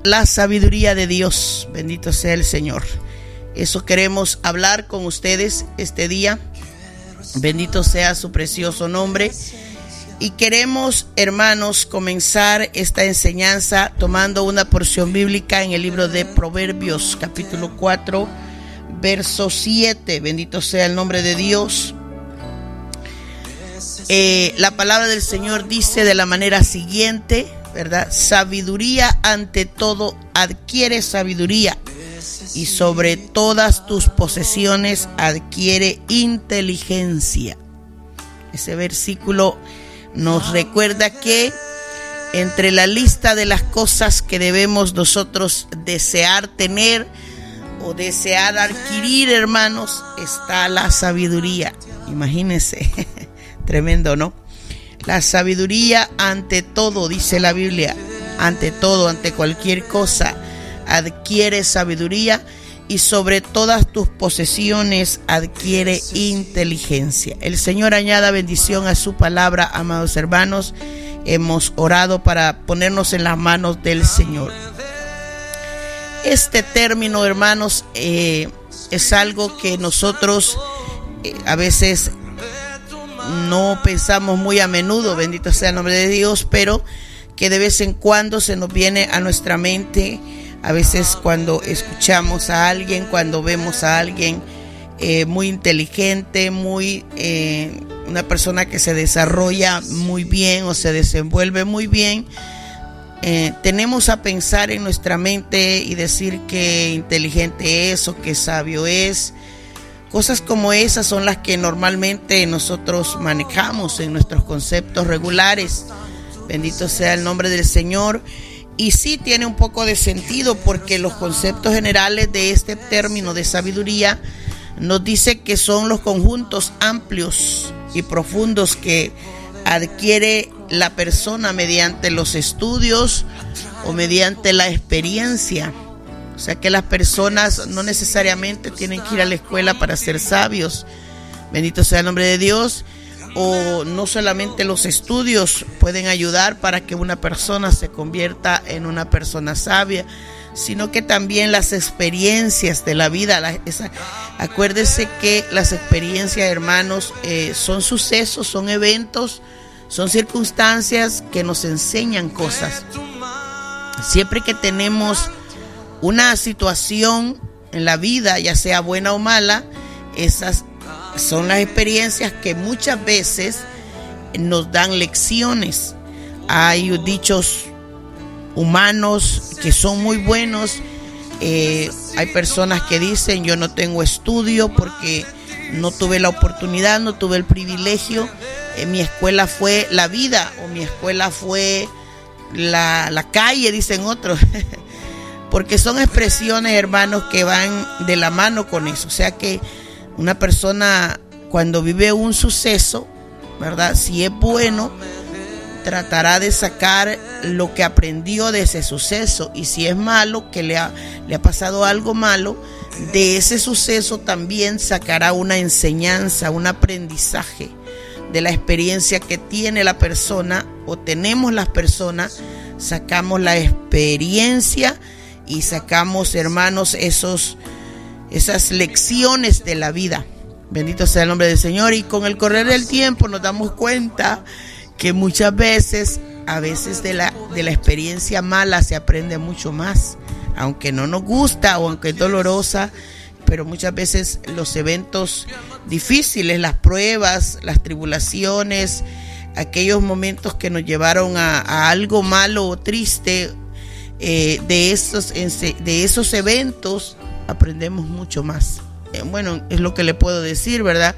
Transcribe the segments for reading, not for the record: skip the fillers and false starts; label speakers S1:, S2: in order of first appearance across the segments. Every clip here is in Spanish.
S1: La sabiduría de Dios, bendito sea el Señor. Eso queremos hablar con ustedes este día. Bendito sea su precioso nombre. Y queremos, hermanos, comenzar esta enseñanza tomando una porción bíblica en el libro de Proverbios, capítulo 4, verso 7. Bendito sea el nombre de Dios. La palabra del Señor dice de la manera siguiente, ¿verdad? Sabiduría ante todo, adquiere sabiduría, y sobre todas tus posesiones adquiere inteligencia. Ese versículo nos recuerda que entre la lista de las cosas que debemos nosotros desear tener o desear adquirir, hermanos, está la sabiduría. Imagínense, tremendo, ¿no? La sabiduría ante todo, dice la Biblia, ante todo, ante cualquier cosa, adquiere sabiduría, y sobre todas tus posesiones adquiere inteligencia. El Señor añada bendición a su palabra, amados hermanos. Hemos orado para ponernos en las manos del Señor. Este término, hermanos, es algo que nosotros a veces no pensamos muy a menudo, bendito sea el nombre de Dios, pero que de vez en cuando se nos viene a nuestra mente. A veces cuando escuchamos a alguien, cuando vemos a alguien muy inteligente, una persona que se desarrolla muy bien o se desenvuelve muy bien, tenemos a pensar en nuestra mente y decir qué inteligente es o qué sabio es. Cosas como esas son las que normalmente nosotros manejamos en nuestros conceptos regulares. Bendito sea el nombre del Señor. Y sí tiene un poco de sentido, porque los conceptos generales de este término de sabiduría nos dice que son los conjuntos amplios y profundos que adquiere la persona mediante los estudios o mediante la experiencia. O sea que las personas no necesariamente tienen que ir a la escuela para ser sabios. Bendito sea el nombre de Dios. O no solamente los estudios pueden ayudar para que una persona se convierta en una persona sabia, sino que también las experiencias de la vida. Acuérdese que las experiencias, hermanos, son sucesos, son eventos, son circunstancias que nos enseñan cosas. Siempre que tenemos una situación en la vida, ya sea buena o mala, esas son las experiencias que muchas veces nos dan lecciones. Hay dichos humanos que son muy buenos. Hay personas que dicen: yo no tengo estudio porque no tuve la oportunidad, no tuve el privilegio. Mi escuela fue la vida, o mi escuela fue la calle, dicen otros. Porque son expresiones, hermanos, que van de la mano con eso. O sea que una persona, cuando vive un suceso, ¿verdad?, si es bueno, tratará de sacar lo que aprendió de ese suceso. Y si es malo, que le ha pasado algo malo, de ese suceso también sacará una enseñanza, un aprendizaje de la experiencia que tiene la persona o tenemos las personas. Sacamos la experiencia y sacamos, hermanos, esas lecciones de la vida. Bendito sea el nombre del Señor. Y con el correr del tiempo nos damos cuenta que muchas veces, de la experiencia mala se aprende mucho más, aunque no nos gusta o aunque es dolorosa. Pero muchas veces los eventos difíciles, las pruebas, las tribulaciones, aquellos momentos que nos llevaron a algo malo o triste, de esos eventos aprendemos mucho más. Bueno, es lo que le puedo decir, ¿verdad?,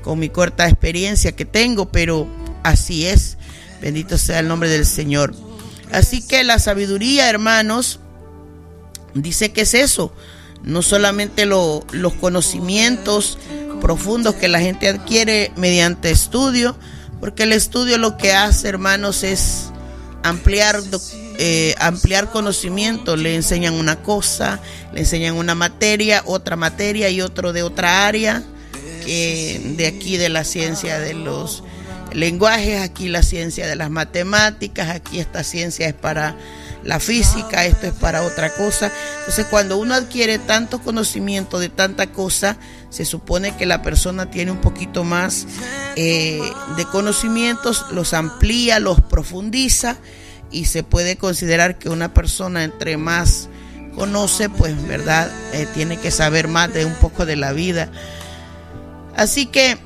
S1: con mi corta experiencia que tengo, pero así es. Bendito sea el nombre del Señor. Así que la sabiduría, hermanos, dice que es eso. No solamente los conocimientos profundos que la gente adquiere mediante estudio, porque el estudio lo que hace, hermanos, es ampliar conocimiento. Le enseñan una cosa, le enseñan una materia, otra materia y otro de otra área, que de aquí de la ciencia de los lenguajes, aquí la ciencia de las matemáticas, aquí esta ciencia es para la física, esto es para otra cosa. Entonces, cuando uno adquiere tanto conocimiento de tanta cosa, se supone que la persona tiene un poquito más de conocimientos, los amplía, los profundiza, y se puede considerar que una persona entre más conoce, pues, ¿verdad? Tiene que saber más de un poco de la vida. Así que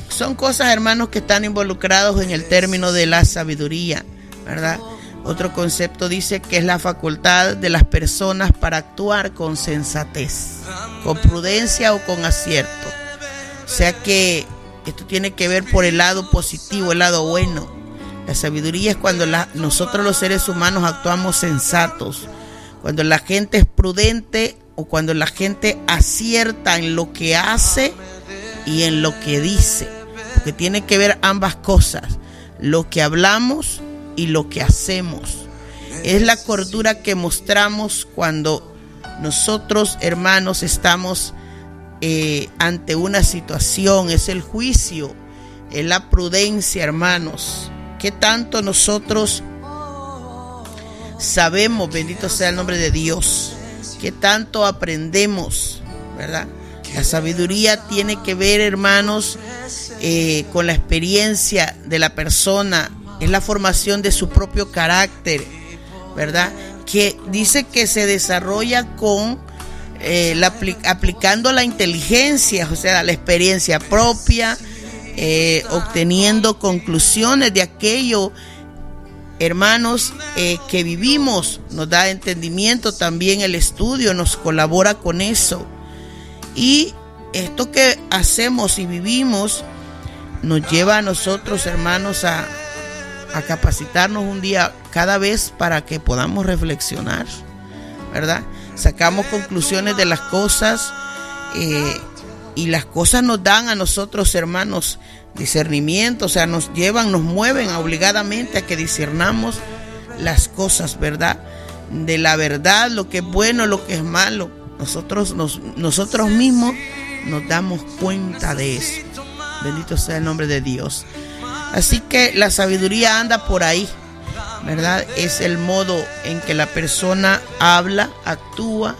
S1: son cosas, hermanos, que están involucrados en el término de la sabiduría, ¿verdad? Otro concepto dice que es la facultad de las personas para actuar con sensatez, con prudencia o con acierto. O sea que esto tiene que ver por el lado positivo, el lado bueno. La sabiduría es cuando nosotros los seres humanos actuamos sensatos, cuando la gente es prudente o cuando la gente acierta en lo que hace y en lo que dice, porque tiene que ver ambas cosas, lo que hablamos y lo que hacemos. Es la cordura que mostramos cuando nosotros, hermanos, estamos ante una situación. Es el juicio, es la prudencia, hermanos. ¿Qué tanto nosotros sabemos? Bendito sea el nombre de Dios. ¿Qué tanto aprendemos? ¿Verdad? La sabiduría tiene que ver, hermanos, con la experiencia de la persona. Es la formación de su propio carácter, ¿verdad? Que dice que se desarrolla con aplicando la inteligencia, o sea, la experiencia propia, obteniendo conclusiones de aquello, hermanos, que vivimos. Nos da entendimiento también el estudio, nos colabora con eso. Y esto que hacemos y vivimos nos lleva a nosotros, hermanos, a capacitarnos un día cada vez para que podamos reflexionar, ¿verdad? Sacamos conclusiones de las cosas y las cosas nos dan a nosotros, hermanos, discernimiento, o sea, nos mueven obligadamente a que discernamos las cosas, ¿verdad? De la verdad, lo que es bueno, lo que es malo. Nosotros mismos nos damos cuenta de eso. Bendito sea el nombre de Dios. Así que la sabiduría anda por ahí, ¿verdad? Es el modo en que la persona habla, actúa,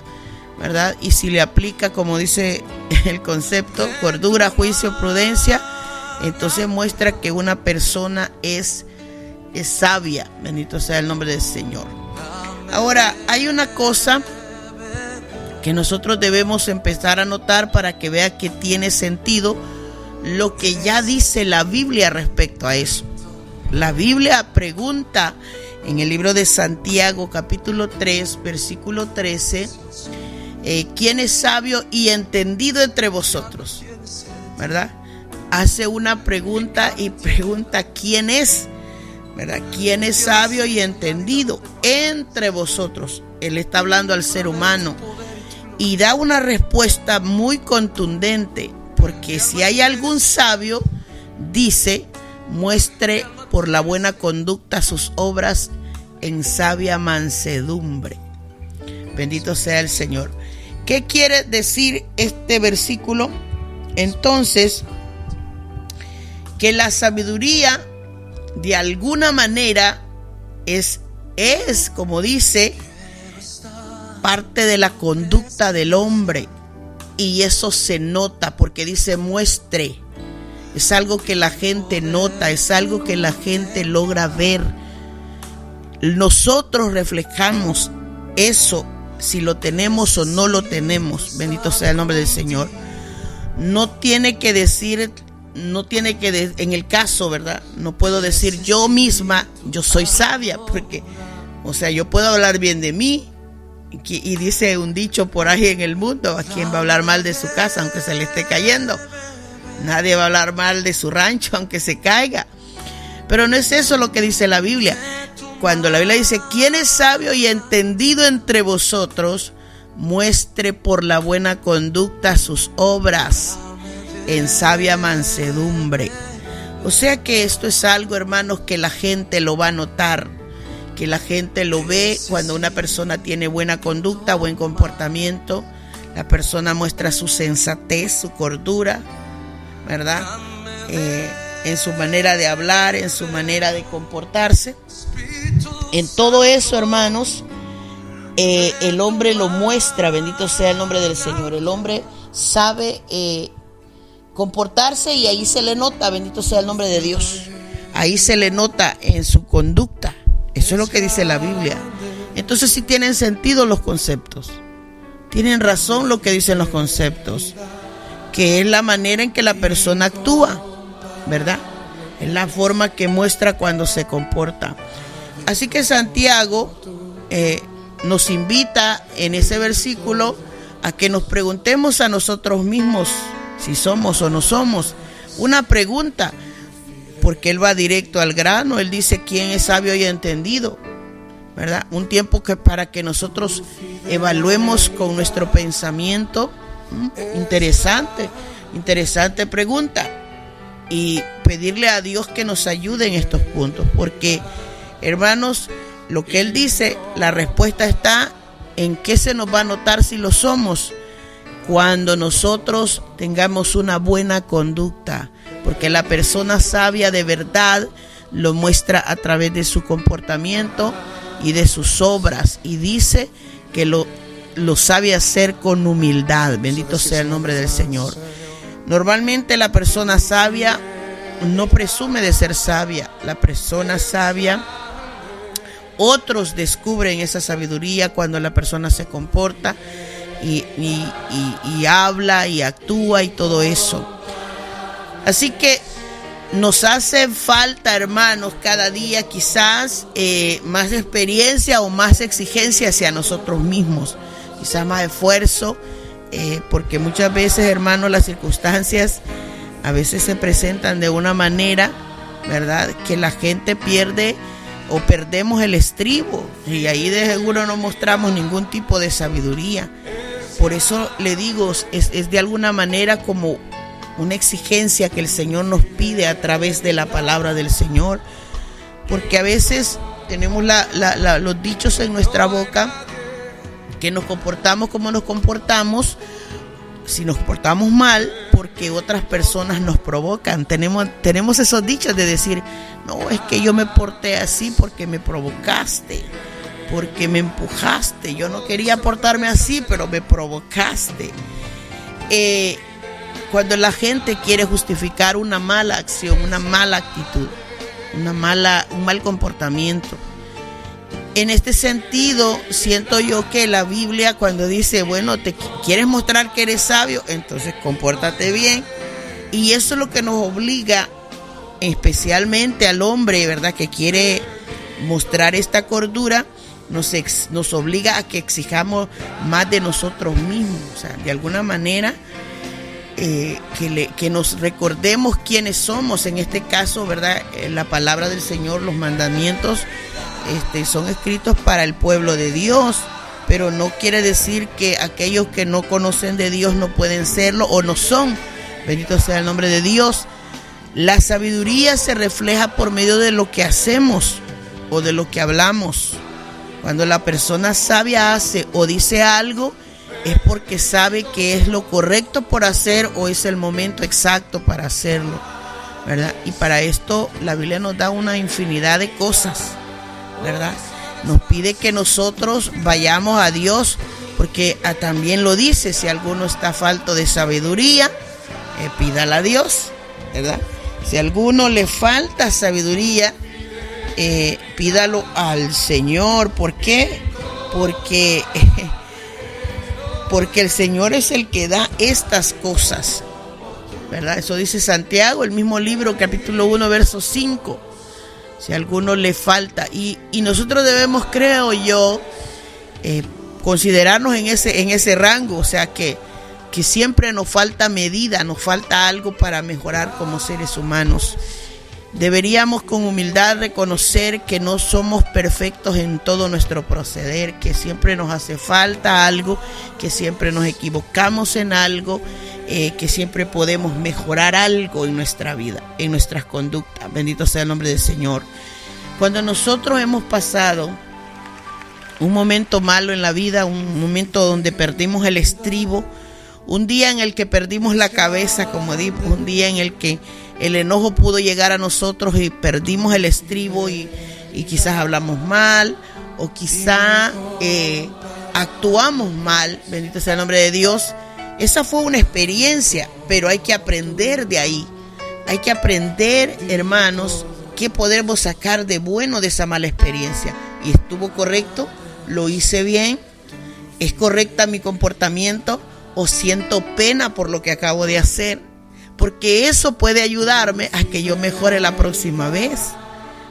S1: ¿verdad? Y si le aplica, como dice el concepto, cordura, juicio, prudencia, entonces muestra que una persona es sabia. Bendito sea el nombre del Señor. Ahora, hay una cosa que nosotros debemos empezar a notar para que vea que tiene sentido lo que ya dice la Biblia respecto a eso. La Biblia pregunta en el libro de Santiago, capítulo 3, versículo 13, ¿quién es sabio y entendido entre vosotros? ¿Verdad? Hace una pregunta y pregunta ¿quién es? ¿Verdad? ¿Quién es sabio y entendido entre vosotros? Él está hablando al ser humano y da una respuesta muy contundente, porque si hay algún sabio, dice, muestre por la buena conducta sus obras en sabia mansedumbre. Bendito sea el Señor. ¿Qué quiere decir este versículo? Entonces, que la sabiduría de alguna manera es como dice, parte de la conducta del hombre. Y eso se nota porque dice muestre. Es algo que la gente nota, es algo que la gente logra ver. Nosotros reflejamos eso, si lo tenemos o no lo tenemos. Bendito sea el nombre del Señor. No tiene que decir, en el caso, ¿verdad? No puedo decir yo misma, yo soy sabia, porque, o sea, yo puedo hablar bien de mí. Y dice un dicho por ahí en el mundo, ¿a quién va a hablar mal de su casa aunque se le esté cayendo? Nadie va a hablar mal de su rancho aunque se caiga. Pero no es eso lo que dice la Biblia. Cuando la Biblia dice, ¿quién es sabio y entendido entre vosotros? Muestre por la buena conducta sus obras en sabia mansedumbre. O sea que esto es algo, hermanos, que la gente lo va a notar, que la gente lo ve cuando una persona tiene buena conducta, buen comportamiento. La persona muestra su sensatez, su cordura, ¿verdad? En su manera de hablar, en su manera de comportarse. En todo eso, hermanos, el hombre lo muestra, bendito sea el nombre del Señor. El hombre sabe comportarse y ahí se le nota, bendito sea el nombre de Dios. Ahí se le nota en su conducta. Eso es lo que dice la Biblia. Entonces sí tienen sentido los conceptos. Tienen razón lo que dicen los conceptos, que es la manera en que la persona actúa, ¿verdad? Es la forma que muestra cuando se comporta. Así que Santiago nos invita en ese versículo a que nos preguntemos a nosotros mismos si somos o no somos. Una pregunta, porque él va directo al grano. Él dice: ¿quién es sabio y entendido? ¿Verdad? Un tiempo que para que nosotros evaluemos con nuestro pensamiento. Interesante pregunta, y pedirle a Dios que nos ayude en estos puntos, porque, hermanos, lo que él dice, la respuesta está en qué se nos va a notar si lo somos, cuando nosotros tengamos una buena conducta, porque la persona sabia de verdad lo muestra a través de su comportamiento y de sus obras, y dice que lo sabe hacer con humildad. Bendito sea el nombre del Señor. Normalmente la persona sabia no presume de ser sabia. La persona sabia, otros descubren esa sabiduría cuando la persona se comporta y habla y actúa y todo eso. Así que nos hace falta, hermanos, cada día quizás más experiencia o más exigencia hacia nosotros mismos, quizás más esfuerzo, porque muchas veces, hermanos, las circunstancias a veces se presentan de una manera, ¿verdad?, que la gente pierde o perdemos el estribo, y ahí de seguro no mostramos ningún tipo de sabiduría. Por eso le digo, es de alguna manera como una exigencia que el Señor nos pide a través de la palabra del Señor, porque a veces tenemos los dichos en nuestra boca, que nos comportamos como nos comportamos, si nos portamos mal, porque otras personas nos provocan. Tenemos esos dichos de decir: no, es que yo me porté así porque me provocaste, porque me empujaste, yo no quería portarme así, pero me provocaste. Cuando la gente quiere justificar una mala acción, una mala actitud, un mal comportamiento. En este sentido, siento yo que la Biblia, cuando dice, bueno, te quieres mostrar que eres sabio, entonces compórtate bien. Y eso es lo que nos obliga, especialmente al hombre, ¿verdad?, que quiere mostrar esta cordura, nos obliga a que exijamos más de nosotros mismos. O sea, de alguna manera, que nos recordemos quiénes somos. En este caso, ¿verdad?, la palabra del Señor, los mandamientos, son escritos para el pueblo de Dios, pero no quiere decir que aquellos que no conocen de Dios no pueden serlo o no son. Bendito sea el nombre de Dios. La sabiduría se refleja por medio de lo que hacemos o de lo que hablamos. Cuando la persona sabia hace o dice algo, es porque sabe que es lo correcto por hacer o es el momento exacto para hacerlo, ¿verdad? Y para esto la Biblia nos da una infinidad de cosas, ¿verdad? Nos pide que nosotros vayamos a Dios, porque también lo dice: si alguno está falto de sabiduría, pídala a Dios, ¿verdad? Si a alguno le falta sabiduría, pídalo al Señor. ¿Por qué? Porque el Señor es el que da estas cosas, ¿verdad? Eso dice Santiago, el mismo libro, capítulo 1, verso 5. Si a alguno le falta, y nosotros debemos, creo yo, considerarnos en ese rango. O sea, que siempre nos falta medida, nos falta algo para mejorar como seres humanos. Deberíamos con humildad reconocer que no somos perfectos en todo nuestro proceder, que siempre nos hace falta algo, que siempre nos equivocamos en algo, que siempre podemos mejorar algo en nuestra vida, en nuestras conductas. Bendito sea el nombre del Señor. Cuando nosotros hemos pasado un momento malo en la vida, un momento donde perdimos el estribo, un día en el que perdimos la cabeza, como digo, un día en el que el enojo pudo llegar a nosotros y perdimos el estribo y quizás hablamos mal, o quizá actuamos mal, bendito sea el nombre de Dios. Esa fue una experiencia, pero hay que aprender de ahí. Hay que aprender, hermanos, qué podemos sacar de bueno de esa mala experiencia. Y estuvo correcto, lo hice bien, es correcta mi comportamiento o siento pena por lo que acabo de hacer, porque eso puede ayudarme a que yo mejore la próxima vez.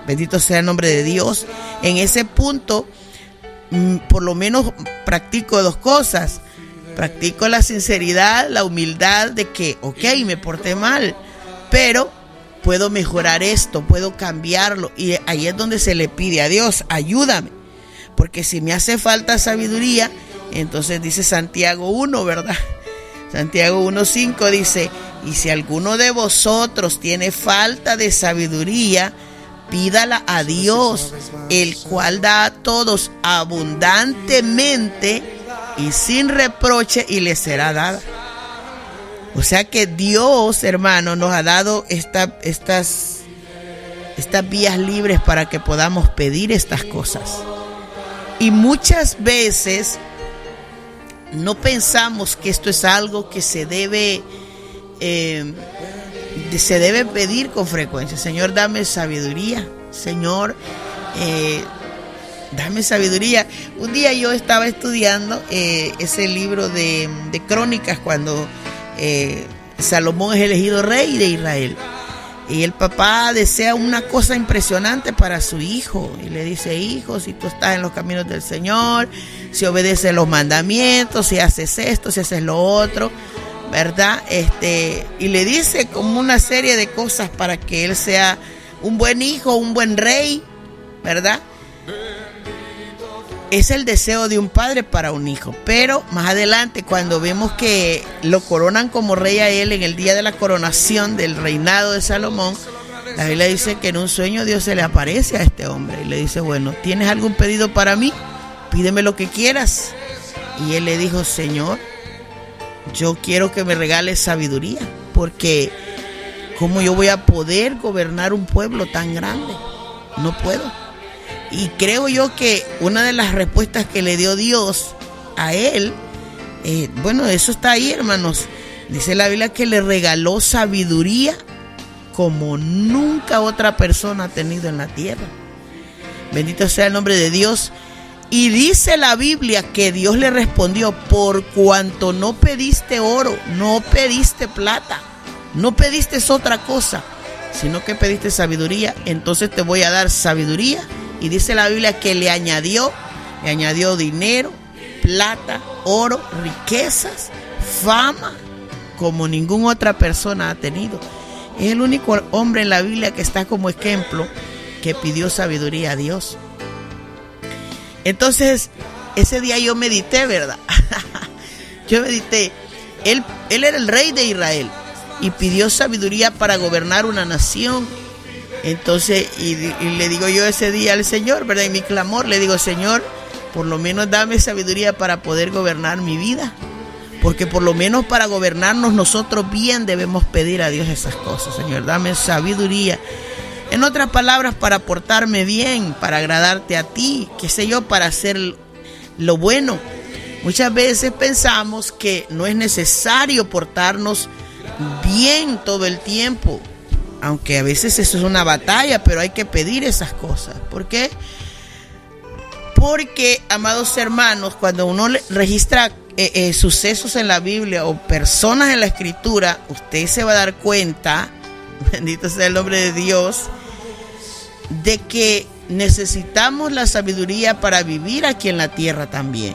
S1: Bendito sea el nombre de Dios. En ese punto, por lo menos practico dos cosas. Practico la sinceridad, la humildad de que, ok, me porté mal, pero puedo mejorar esto, puedo cambiarlo. Y ahí es donde se le pide a Dios, ayúdame. Porque si me hace falta sabiduría, entonces dice Santiago 1, ¿verdad? Santiago 1:5 dice, y si alguno de vosotros tiene falta de sabiduría, pídala a Dios, el cual da a todos abundantemente y sin reproche, y le será dada. O sea que Dios, hermano, nos ha dado estas vías libres para que podamos pedir estas cosas. Y muchas veces no pensamos que esto es algo que se debe pedir con frecuencia. Señor, dame sabiduría. Señor, dame sabiduría. Un día yo estaba estudiando ese libro de Crónicas cuando Salomón es elegido rey de Israel. Y el papá desea una cosa impresionante para su hijo. Y le dice, hijo, si tú estás en los caminos del Señor, si obedeces los mandamientos, si haces esto, si haces lo otro, ¿verdad? Y le dice como una serie de cosas para que él sea un buen hijo, un buen rey, ¿verdad? Es el deseo de un padre para un hijo. Pero más adelante, cuando vemos que lo coronan como rey a él en el día de la coronación del reinado de Salomón, la Biblia dice que en un sueño Dios se le aparece a este hombre y le dice, bueno, ¿tienes algún pedido para mí? Pídeme lo que quieras. Y él le dijo, Señor, yo quiero que me regales sabiduría, porque ¿cómo yo voy a poder gobernar un pueblo tan grande? No puedo. Y creo yo que una de las respuestas que le dio Dios a él, bueno, eso está ahí, hermanos. Dice la Biblia que le regaló sabiduría como nunca otra persona ha tenido en la tierra. Bendito sea el nombre de Dios. Y dice la Biblia que Dios le respondió, por cuanto no pediste oro, no pediste plata, no pediste otra cosa, sino que pediste sabiduría, entonces te voy a dar sabiduría. Y dice la Biblia que le añadió dinero, plata, oro, riquezas, fama, como ninguna otra persona ha tenido. Es el único hombre en la Biblia que está como ejemplo que pidió sabiduría a Dios. Entonces, ese día yo medité, ¿verdad? Yo medité. Él era el rey de Israel y pidió sabiduría para gobernar una nación. Entonces, y le digo yo ese día al Señor, ¿verdad? En mi clamor le digo, Señor, por lo menos dame sabiduría para poder gobernar mi vida. Porque por lo menos para gobernarnos nosotros bien debemos pedir a Dios esas cosas. Señor, dame sabiduría. En otras palabras, para portarme bien, para agradarte a ti, qué sé yo, para hacer lo bueno. Muchas veces pensamos que no es necesario portarnos bien todo el tiempo. Aunque a veces eso es una batalla, pero hay que pedir esas cosas. ¿Por qué? Porque, amados hermanos, cuando uno registra sucesos en la Biblia o personas en la Escritura, usted se va a dar cuenta, bendito sea el nombre de Dios, de que necesitamos la sabiduría para vivir aquí en la tierra también.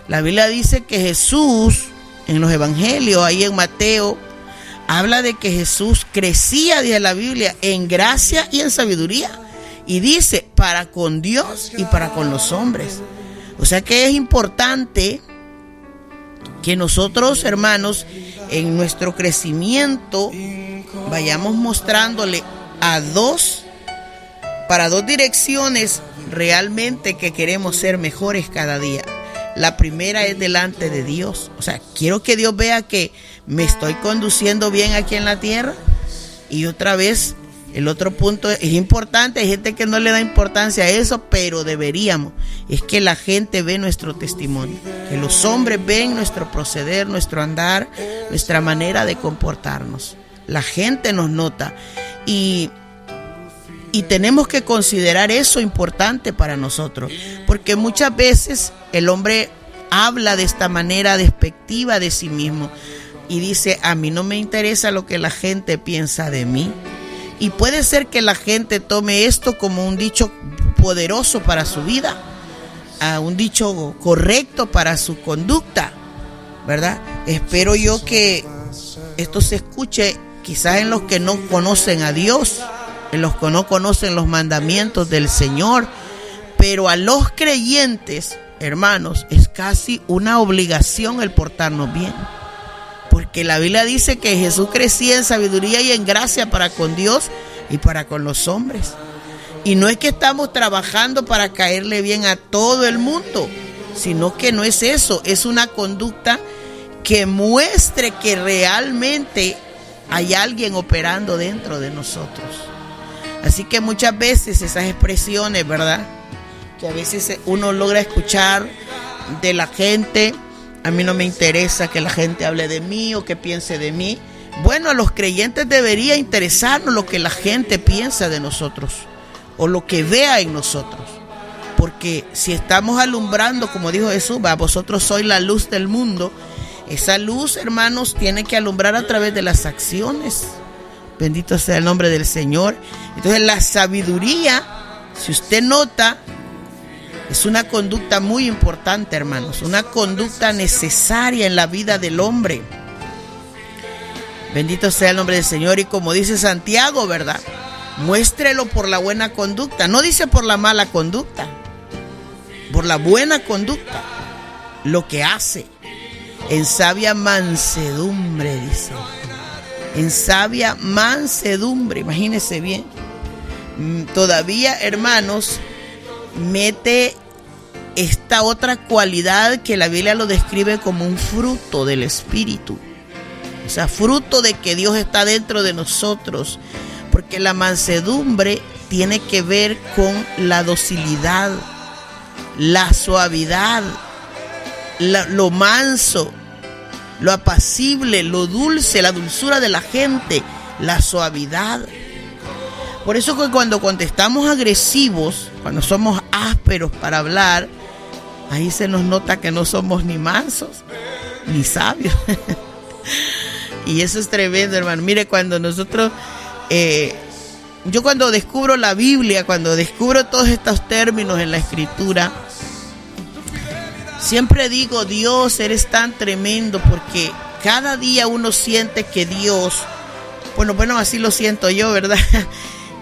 S1: La Biblia dice que Jesús, en los evangelios, ahí en Mateo, habla de que Jesús crecía, dice la Biblia, en gracia y en sabiduría. Y dice, para con Dios y para con los hombres. O sea que es importante que nosotros, hermanos, en nuestro crecimiento, vayamos mostrándole para dos direcciones realmente que queremos ser mejores cada día. La primera es delante de Dios. O sea, quiero que Dios vea que me estoy conduciendo bien aquí en la tierra. Y otra vez, El otro punto es importante, hay gente que no le da importancia a eso, pero deberíamos. Es que la gente ve nuestro testimonio, que los hombres ven nuestro proceder, nuestro andar, nuestra manera de comportarnos. La gente nos nota y tenemos que considerar eso importante para nosotros, porque muchas veces el hombre habla de esta manera despectiva de sí mismo y dice: a mí no me interesa lo que la gente piensa de mí. Y puede ser que la gente tome esto como un dicho poderoso para su vida, un dicho correcto para su conducta, ¿verdad? Espero yo que esto se escuche quizás en los que no conocen a Dios, en los que no conocen los mandamientos del Señor, pero a los creyentes, hermanos, es casi una obligación el portarnos bien. Porque la Biblia dice que Jesús crecía en sabiduría y en gracia para con Dios y para con los hombres. Y no es que estamos trabajando para caerle bien a todo el mundo, sino que no es eso, es una conducta que muestre que realmente hay alguien operando dentro de nosotros. Así que muchas veces esas expresiones, ¿verdad?, que a veces uno logra escuchar de la gente: a mí no me interesa que la gente hable de mí o que piense de mí. Bueno, a los creyentes debería interesarnos lo que la gente piensa de nosotros o lo que vea en nosotros. Porque si estamos alumbrando, como dijo Jesús, vosotros sois la luz del mundo, esa luz, hermanos, tiene que alumbrar a través de las acciones. Bendito sea el nombre del Señor. Entonces la sabiduría, si usted nota, es una conducta muy importante, hermanos, una conducta necesaria en la vida del hombre. Bendito sea el nombre del Señor. Y como dice Santiago, ¿verdad?, muéstrelo por la buena conducta. No dice por la mala conducta, por la buena conducta, lo que hace. En sabia mansedumbre, dice. En sabia mansedumbre, imagínense bien. Todavía, hermanos, mete esta otra cualidad que la Biblia lo describe como un fruto del Espíritu. O sea, fruto de que Dios está dentro de nosotros. Porque la mansedumbre tiene que ver con la docilidad, la suavidad, lo manso, lo apacible, lo dulce, la dulzura de la gente, la suavidad. Por eso que cuando contestamos agresivos, cuando somos ásperos para hablar, ahí se nos nota que no somos ni mansos ni sabios. Y eso es tremendo, hermano. Mire, cuando nosotros, yo cuando descubro la Biblia, cuando descubro todos estos términos en la Escritura, siempre digo: Dios, eres tan tremendo, porque cada día uno siente que Dios, bueno, así lo siento yo, ¿verdad?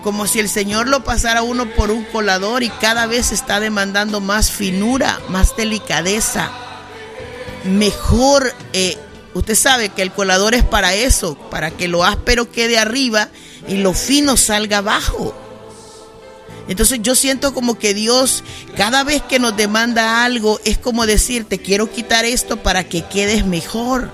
S1: Como si el Señor lo pasara uno por un colador y cada vez está demandando más finura, más delicadeza, mejor. Usted sabe que el colador es para eso, para que lo áspero quede arriba y lo fino salga abajo. Entonces yo siento como que Dios, cada vez que nos demanda algo, es como decir: te quiero quitar esto para que quedes mejor.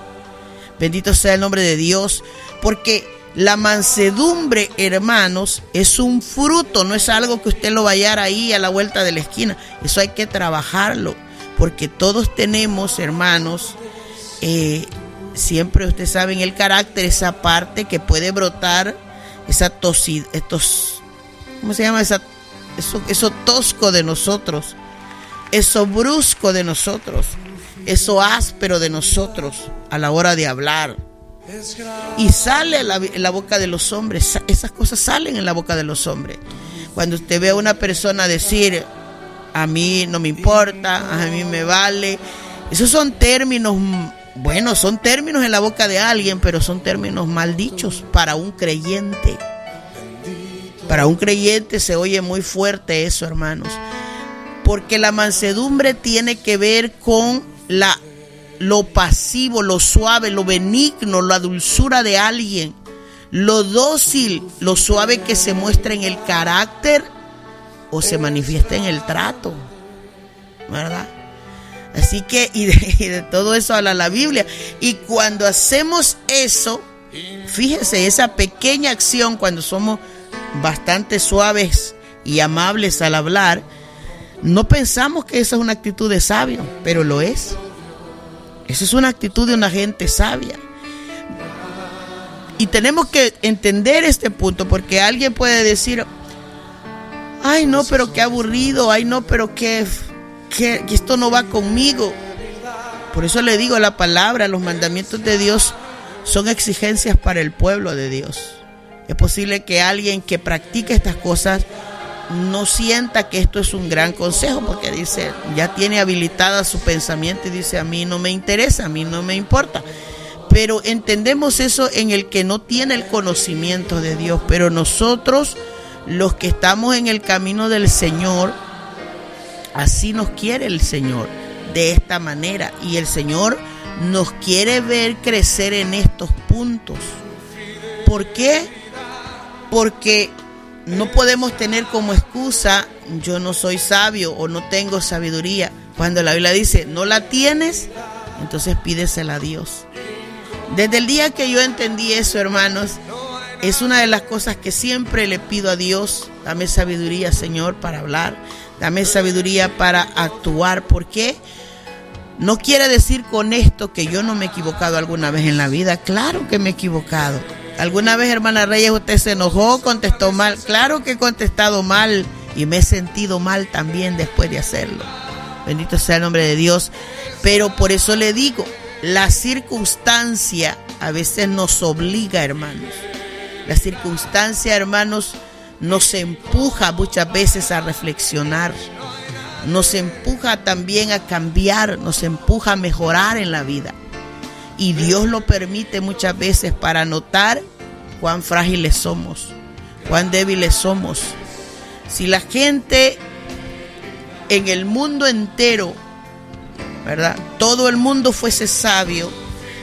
S1: Bendito sea el nombre de Dios, porque la mansedumbre, hermanos, es un fruto, no es algo que usted lo va a hallar ahí a la vuelta de la esquina. Eso hay que trabajarlo, porque todos tenemos, hermanos, siempre usted sabe en el carácter esa parte que puede brotar, esa ¿cómo se llama? Eso tosco de nosotros, eso brusco de nosotros, eso áspero de nosotros a la hora de hablar. Y sale en la boca de los hombres, esas cosas salen en la boca de los hombres. Cuando usted ve a una persona decir: a mí no me importa, a mí me vale. Esos son términos, bueno, son términos en la boca de alguien, pero son términos mal dichos para un creyente. Para un creyente se oye muy fuerte eso, hermanos. Porque la mansedumbre tiene que ver con lo pasivo, lo suave, lo benigno, la dulzura de alguien, lo dócil, lo suave que se muestra en el carácter o se manifiesta en el trato, ¿verdad? Así que, y de todo eso habla la Biblia. Y cuando hacemos eso, fíjese, esa pequeña acción, cuando somos bastante suaves y amables al hablar, no pensamos que esa es una actitud de sabio, pero lo es. Esa es una actitud de una gente sabia. Y tenemos que entender este punto, porque alguien puede decir: ay no, pero qué aburrido, ay no, pero que esto no va conmigo. Por eso le digo, la palabra, los mandamientos de Dios son exigencias para el pueblo de Dios. Es posible que alguien que practique estas cosas no sienta que esto es un gran consejo, porque dice, ya tiene habilitada su pensamiento y dice: a mí no me interesa, a mí no me importa. Pero entendemos eso en el que no tiene el conocimiento de Dios. Pero nosotros, los que estamos en el camino del Señor, así nos quiere el Señor, de esta manera. Y el Señor nos quiere ver crecer en estos puntos. ¿Por qué? Porque no podemos tener como excusa: yo no soy sabio o no tengo sabiduría. Cuando la Biblia dice: no la tienes, entonces pídesela a Dios. Desde el día que yo entendí eso, hermanos, es una de las cosas que siempre le pido a Dios: dame sabiduría, Señor, para hablar, dame sabiduría para actuar. ¿Por qué? No quiere decir con esto que yo no me he equivocado alguna vez en la vida. Claro que me he equivocado. ¿Alguna vez, hermana Reyes, usted se enojó, contestó mal? Claro que he contestado mal y me he sentido mal también después de hacerlo. Bendito sea el nombre de Dios. Pero por eso le digo, la circunstancia a veces nos obliga, hermanos. La circunstancia, hermanos, nos empuja muchas veces a reflexionar. Nos empuja también a cambiar, nos empuja a mejorar en la vida. Y Dios lo permite muchas veces para notar cuán frágiles somos, cuán débiles somos. Si la gente en el mundo entero, ¿verdad?, todo el mundo fuese sabio,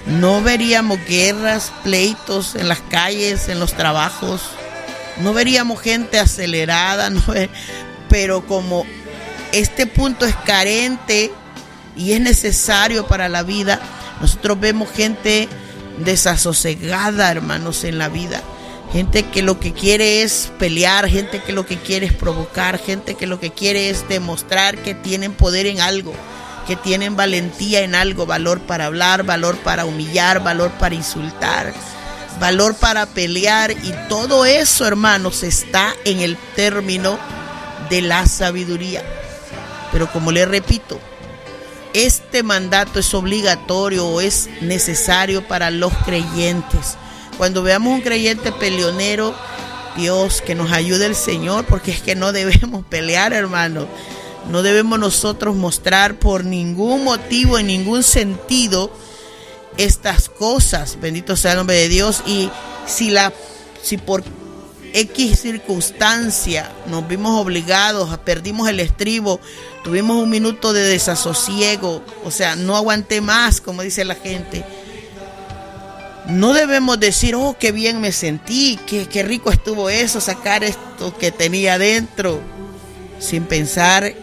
S1: no veríamos guerras, pleitos en las calles, en los trabajos, no veríamos gente acelerada, pero como este punto es carente y es necesario para la vida, nosotros vemos gente desasosegada, hermanos, en la vida. Gente que lo que quiere es pelear, gente que lo que quiere es provocar, gente que lo que quiere es demostrar que tienen poder en algo, que tienen valentía en algo, valor para hablar, valor para humillar, valor para insultar, valor para pelear. Y todo eso, hermanos, está en el término de la sabiduría. Pero como les repito, este mandato es obligatorio o es necesario para los creyentes. Cuando veamos un creyente peleonero, Dios, que nos ayude el Señor, porque es que no debemos pelear, hermano. No debemos nosotros mostrar por ningún motivo, en ningún sentido, estas cosas. Bendito sea el nombre de Dios. Y si por X circunstancia nos vimos obligados, perdimos el estribo, tuvimos un minuto de desasosiego, o sea, no aguanté más, como dice la gente, no debemos decir: oh, qué bien me sentí, qué rico estuvo eso, sacar esto que tenía dentro, sin pensar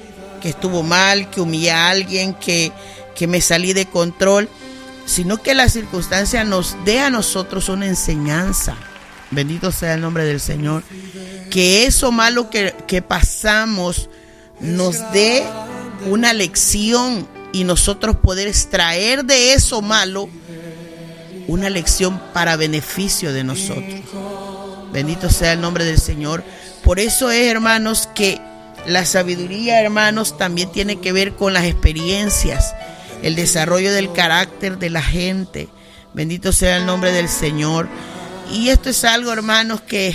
S1: que estuvo mal, que humillé a alguien, que me salí de control, sino que la circunstancia nos dé a nosotros una enseñanza. Bendito sea el nombre del Señor. Que eso malo que pasamos nos dé una lección y nosotros poder extraer de eso malo una lección para beneficio de nosotros. Bendito sea el nombre del Señor. Por eso es, hermanos, que la sabiduría, hermanos, también tiene que ver con las experiencias, el desarrollo del carácter de la gente. Bendito sea el nombre del Señor. Y esto es algo, hermanos, que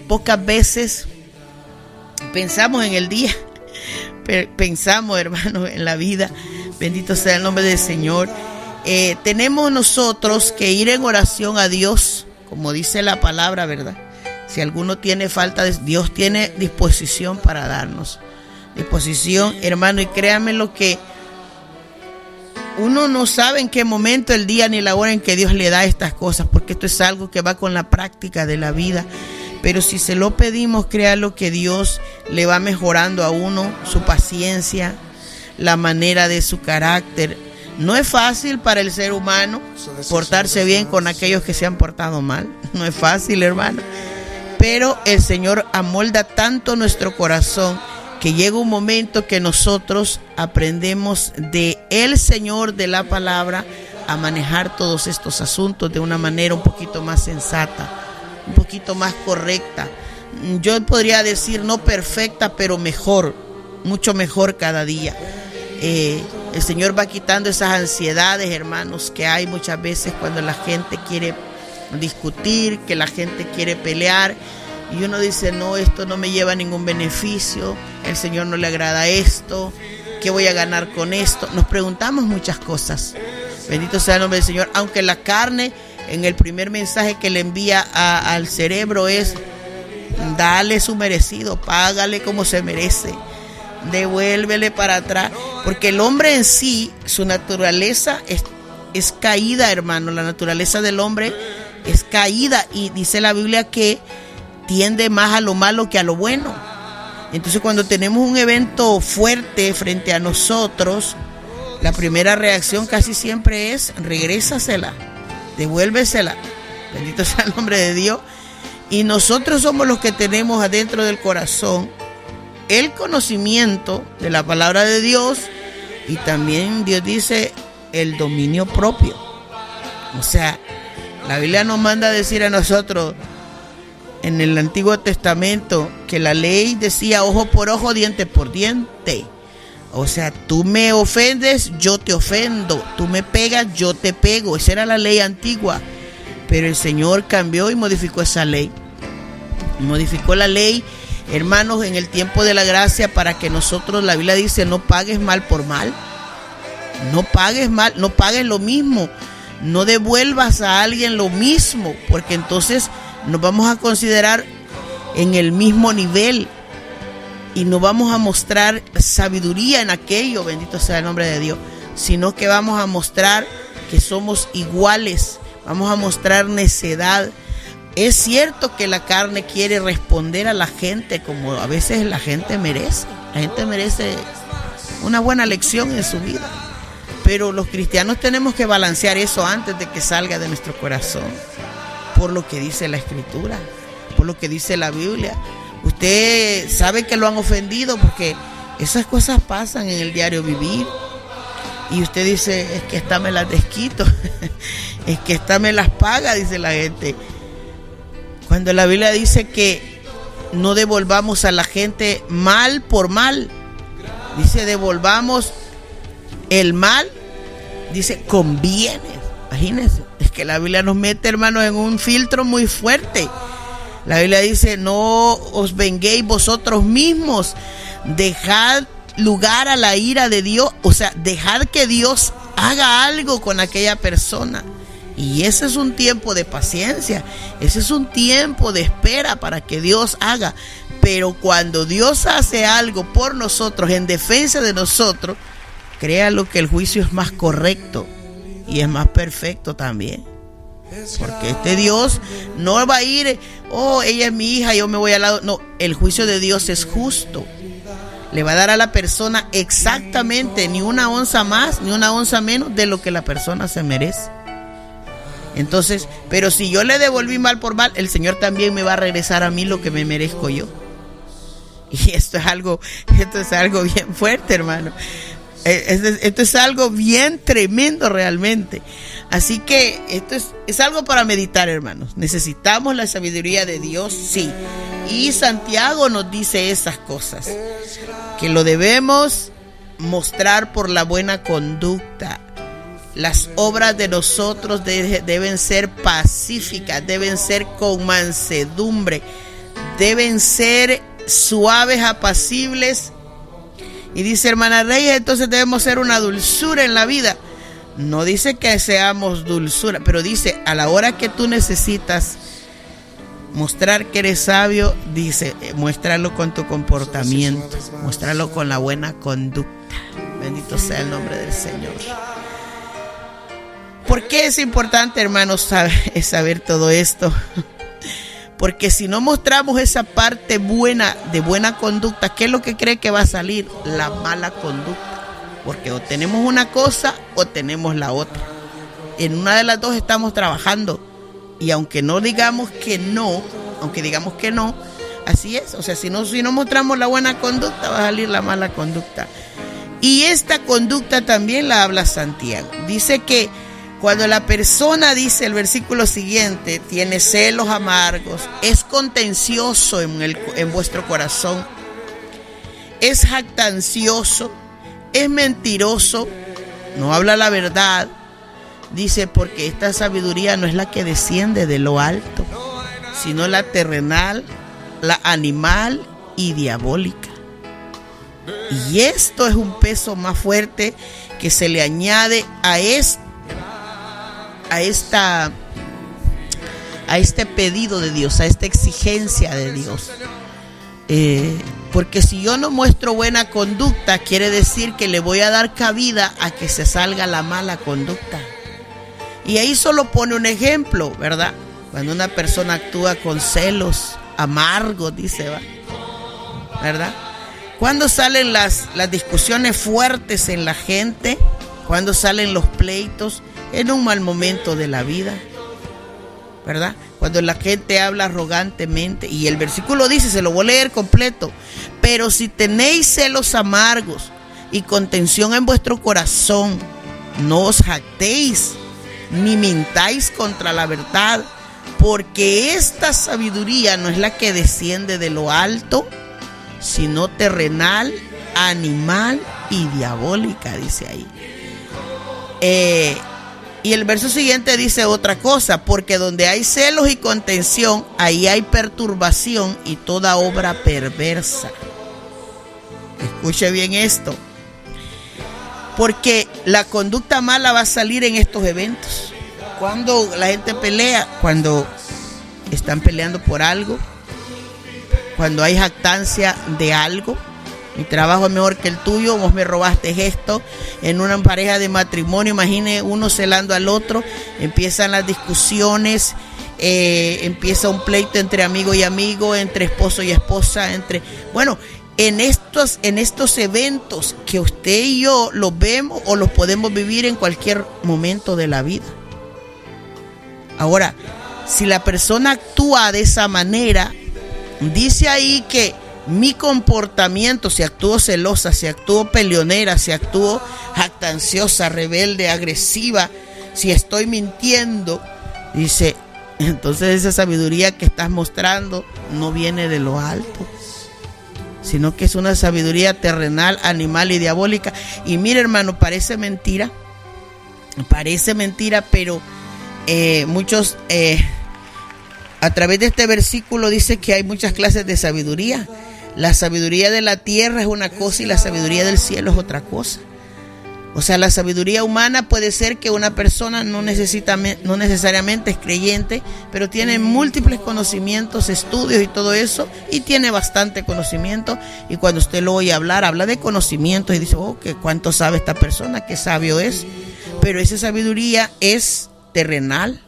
S1: pocas veces pensamos en el día, pensamos, hermanos, en la vida. Bendito sea el nombre del Señor. Tenemos nosotros que ir en oración a Dios, como dice la palabra, ¿verdad? Si alguno tiene falta, Dios tiene disposición para darnos. Disposición, hermano, y créanme lo que uno no sabe en qué momento, el día ni la hora en que Dios le da estas cosas, porque esto es algo que va con la práctica de la vida. Pero si se lo pedimos, créanlo que Dios le va mejorando a uno su paciencia, la manera de su carácter. No es fácil para el ser humano portarse bien con aquellos que se han portado mal. No es fácil, hermano. pero el Señor amolda tanto nuestro corazón que llega un momento que nosotros aprendemos de el Señor, de la palabra, a manejar todos estos asuntos de una manera un poquito más sensata, un poquito más correcta. Yo podría decir no perfecta, pero mejor, mucho mejor cada día. El Señor va quitando esas ansiedades, hermanos, que hay muchas veces cuando la gente quiere discutir, que la gente quiere pelear, y uno dice, no, esto no me lleva a ningún beneficio, el Señor no le agrada esto, ¿qué voy a ganar con esto? Nos preguntamos muchas cosas. Bendito sea el nombre del Señor. Aunque la carne, en el primer mensaje que le envía al cerebro es, dale su merecido, págale como se merece, devuélvele para atrás, porque el hombre en sí, su naturaleza es caída, hermano. La naturaleza del hombre es caída, y dice la Biblia que tiende más a lo malo que a lo bueno. Entonces, cuando tenemos un evento fuerte frente a nosotros, la primera reacción casi siempre es regrésasela, devuélvesela. Bendito sea el nombre de Dios. Y nosotros somos los que tenemos adentro del corazón el conocimiento de la palabra de Dios, y también Dios dice el dominio propio. O sea, la Biblia nos manda a decir a nosotros en el Antiguo Testamento que la ley decía ojo por ojo, diente por diente. O sea, tú me ofendes, yo te ofendo. Tú me pegas, yo te pego. Esa era la ley antigua. Pero el Señor cambió y modificó esa ley. Modificó la ley, hermanos, en el tiempo de la gracia, para que nosotros, la Biblia dice, no pagues mal por mal. No pagues mal, no pagues lo mismo. No devuelvas a alguien lo mismo, porque entonces nos vamos a considerar en el mismo nivel y no vamos a mostrar sabiduría en aquello, bendito sea el nombre de Dios, sino que vamos a mostrar que somos iguales, vamos a mostrar necedad. Es cierto que la carne quiere responder a la gente como a veces la gente merece. La gente merece una buena lección en su vida, pero los cristianos tenemos que balancear eso antes de que salga de nuestro corazón, por lo que dice la Escritura, por lo que dice la Biblia. Usted sabe que lo han ofendido, porque esas cosas pasan en el diario vivir, y usted dice, es que esta me las desquito, es que esta me las paga, dice la gente. Cuando la Biblia dice que no devolvamos a la gente mal por mal, dice devolvamos el mal, dice conviene. Imagínense, es que la Biblia nos mete, hermanos, en un filtro muy fuerte. La Biblia dice, no os venguéis vosotros mismos, dejad lugar a la ira de Dios. O sea, dejad que Dios haga algo con aquella persona. Y ese es un tiempo de paciencia, ese es un tiempo de espera para que Dios haga. Pero cuando Dios hace algo por nosotros, en defensa de nosotros, créalo que el juicio es más correcto y es más perfecto también. Porque este Dios no va a ir, oh, ella es mi hija, yo me voy al lado. No, el juicio de Dios es justo. Le va a dar a la persona exactamente, ni una onza más, ni una onza menos de lo que la persona se merece. Entonces, pero si yo le devolví mal por mal, el Señor también me va a regresar a mí lo que me merezco yo. Y esto es algo bien fuerte, hermano. Esto es algo bien tremendo realmente. Así que esto es algo para meditar, hermanos. Necesitamos la sabiduría de Dios, sí. Y Santiago nos dice esas cosas, que lo debemos mostrar por la buena conducta. Las obras de nosotros deben ser pacíficas, deben ser con mansedumbre, deben ser suaves, apacibles. Y dice hermana Reyes, entonces debemos ser una dulzura en la vida. No dice que seamos dulzura, pero dice, a la hora que tú necesitas mostrar que eres sabio, dice, muéstralo con tu comportamiento, muéstralo con la buena conducta. Bendito sea el nombre del Señor. ¿Por qué es importante, hermanos, saber todo esto? Porque si no mostramos esa parte buena, de buena conducta, ¿qué es lo que cree que va a salir? La mala conducta. Porque o tenemos una cosa o tenemos la otra. En una de las dos estamos trabajando. Y aunque no digamos que no, aunque digamos que no, así es. O sea, si no mostramos la buena conducta, va a salir la mala conducta. Y esta conducta también la habla Santiago. Dice que cuando la persona, dice el versículo siguiente, tiene celos amargos, es contencioso en vuestro corazón, es jactancioso, es mentiroso, no habla la verdad. Dice, porque esta sabiduría no es la que desciende de lo alto, sino la terrenal, la animal y diabólica. Y esto es un peso más fuerte que se le añade a este pedido de Dios, a esta exigencia de Dios. Porque si yo no muestro buena conducta, quiere decir que le voy a dar cabida a que se salga la mala conducta. Y ahí solo pone un ejemplo, ¿verdad? Cuando una persona actúa con celos amargos, dice, ¿verdad? Cuando salen las discusiones fuertes en la gente, cuando salen los pleitos, en un mal momento de la vida, ¿verdad? Cuando la gente habla arrogantemente, y el versículo dice, se lo voy a leer completo, pero si tenéis celos amargos y contención en vuestro corazón, no os jactéis, ni mintáis contra la verdad, porque esta sabiduría no es la que desciende de lo alto, sino terrenal, animal y diabólica, dice ahí. Y el verso siguiente dice otra cosa, porque donde hay celos y contención, ahí hay perturbación y toda obra perversa. Escuche bien esto, porque la conducta mala va a salir en estos eventos. Cuando la gente pelea, cuando están peleando por algo, cuando hay jactancia de algo, mi trabajo es mejor que el tuyo, vos me robaste esto. En una pareja de matrimonio, imagine uno celando al otro, empiezan las discusiones, empieza un pleito entre amigo y amigo, entre esposo y esposa, en estos eventos que usted y yo los vemos o los podemos vivir en cualquier momento de la vida. Ahora, si la persona actúa de esa manera, dice ahí que mi comportamiento, si actúo celosa, si actúo peleonera, si actúo jactanciosa, rebelde, agresiva, si estoy mintiendo, dice, entonces esa sabiduría que estás mostrando no viene de lo alto, sino que es una sabiduría terrenal, animal y diabólica. Y mire, hermano, parece mentira, pero muchos a través de este versículo dice que hay muchas clases de sabiduría. La sabiduría de la tierra es una cosa y la sabiduría del cielo es otra cosa. O sea, la sabiduría humana puede ser que una persona no necesariamente es creyente, pero tiene múltiples conocimientos, estudios y todo eso, y tiene bastante conocimiento. Y cuando usted lo oye hablar, habla de conocimientos y dice, ¿cuánto sabe esta persona? ¿Qué sabio es? Pero esa sabiduría es terrenal,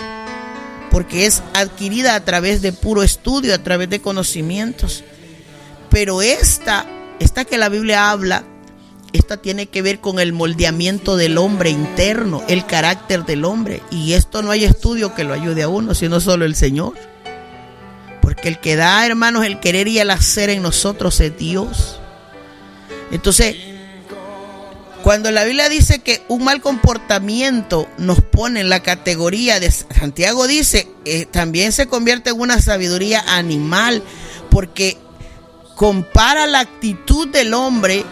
S1: porque es adquirida a través de puro estudio, a través de conocimientos. Pero esta que la Biblia habla, esta tiene que ver con el moldeamiento del hombre interno, el carácter del hombre. Y esto no hay estudio que lo ayude a uno, sino solo el Señor. Porque el que da, hermanos, el querer y el hacer en nosotros es Dios. Entonces, cuando la Biblia dice que un mal comportamiento nos pone en la categoría de, Santiago dice, también se convierte en una sabiduría animal, porque compara la actitud del hombre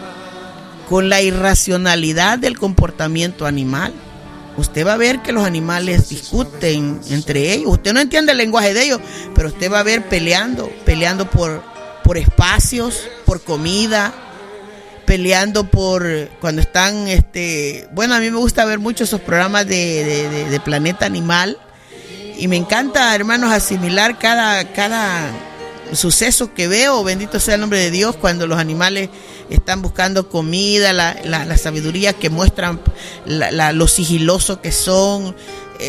S1: con la irracionalidad del comportamiento animal. Usted va a ver que los animales discuten entre ellos. Usted no entiende el lenguaje de ellos, pero usted va a ver peleando por espacios, por comida, peleando por cuando están, a mí me gusta ver mucho esos programas de Planeta Animal, y me encanta, hermanos, asimilar cada suceso que veo, bendito sea el nombre de Dios, cuando los animales están buscando comida, la sabiduría que muestran, lo sigiloso que son,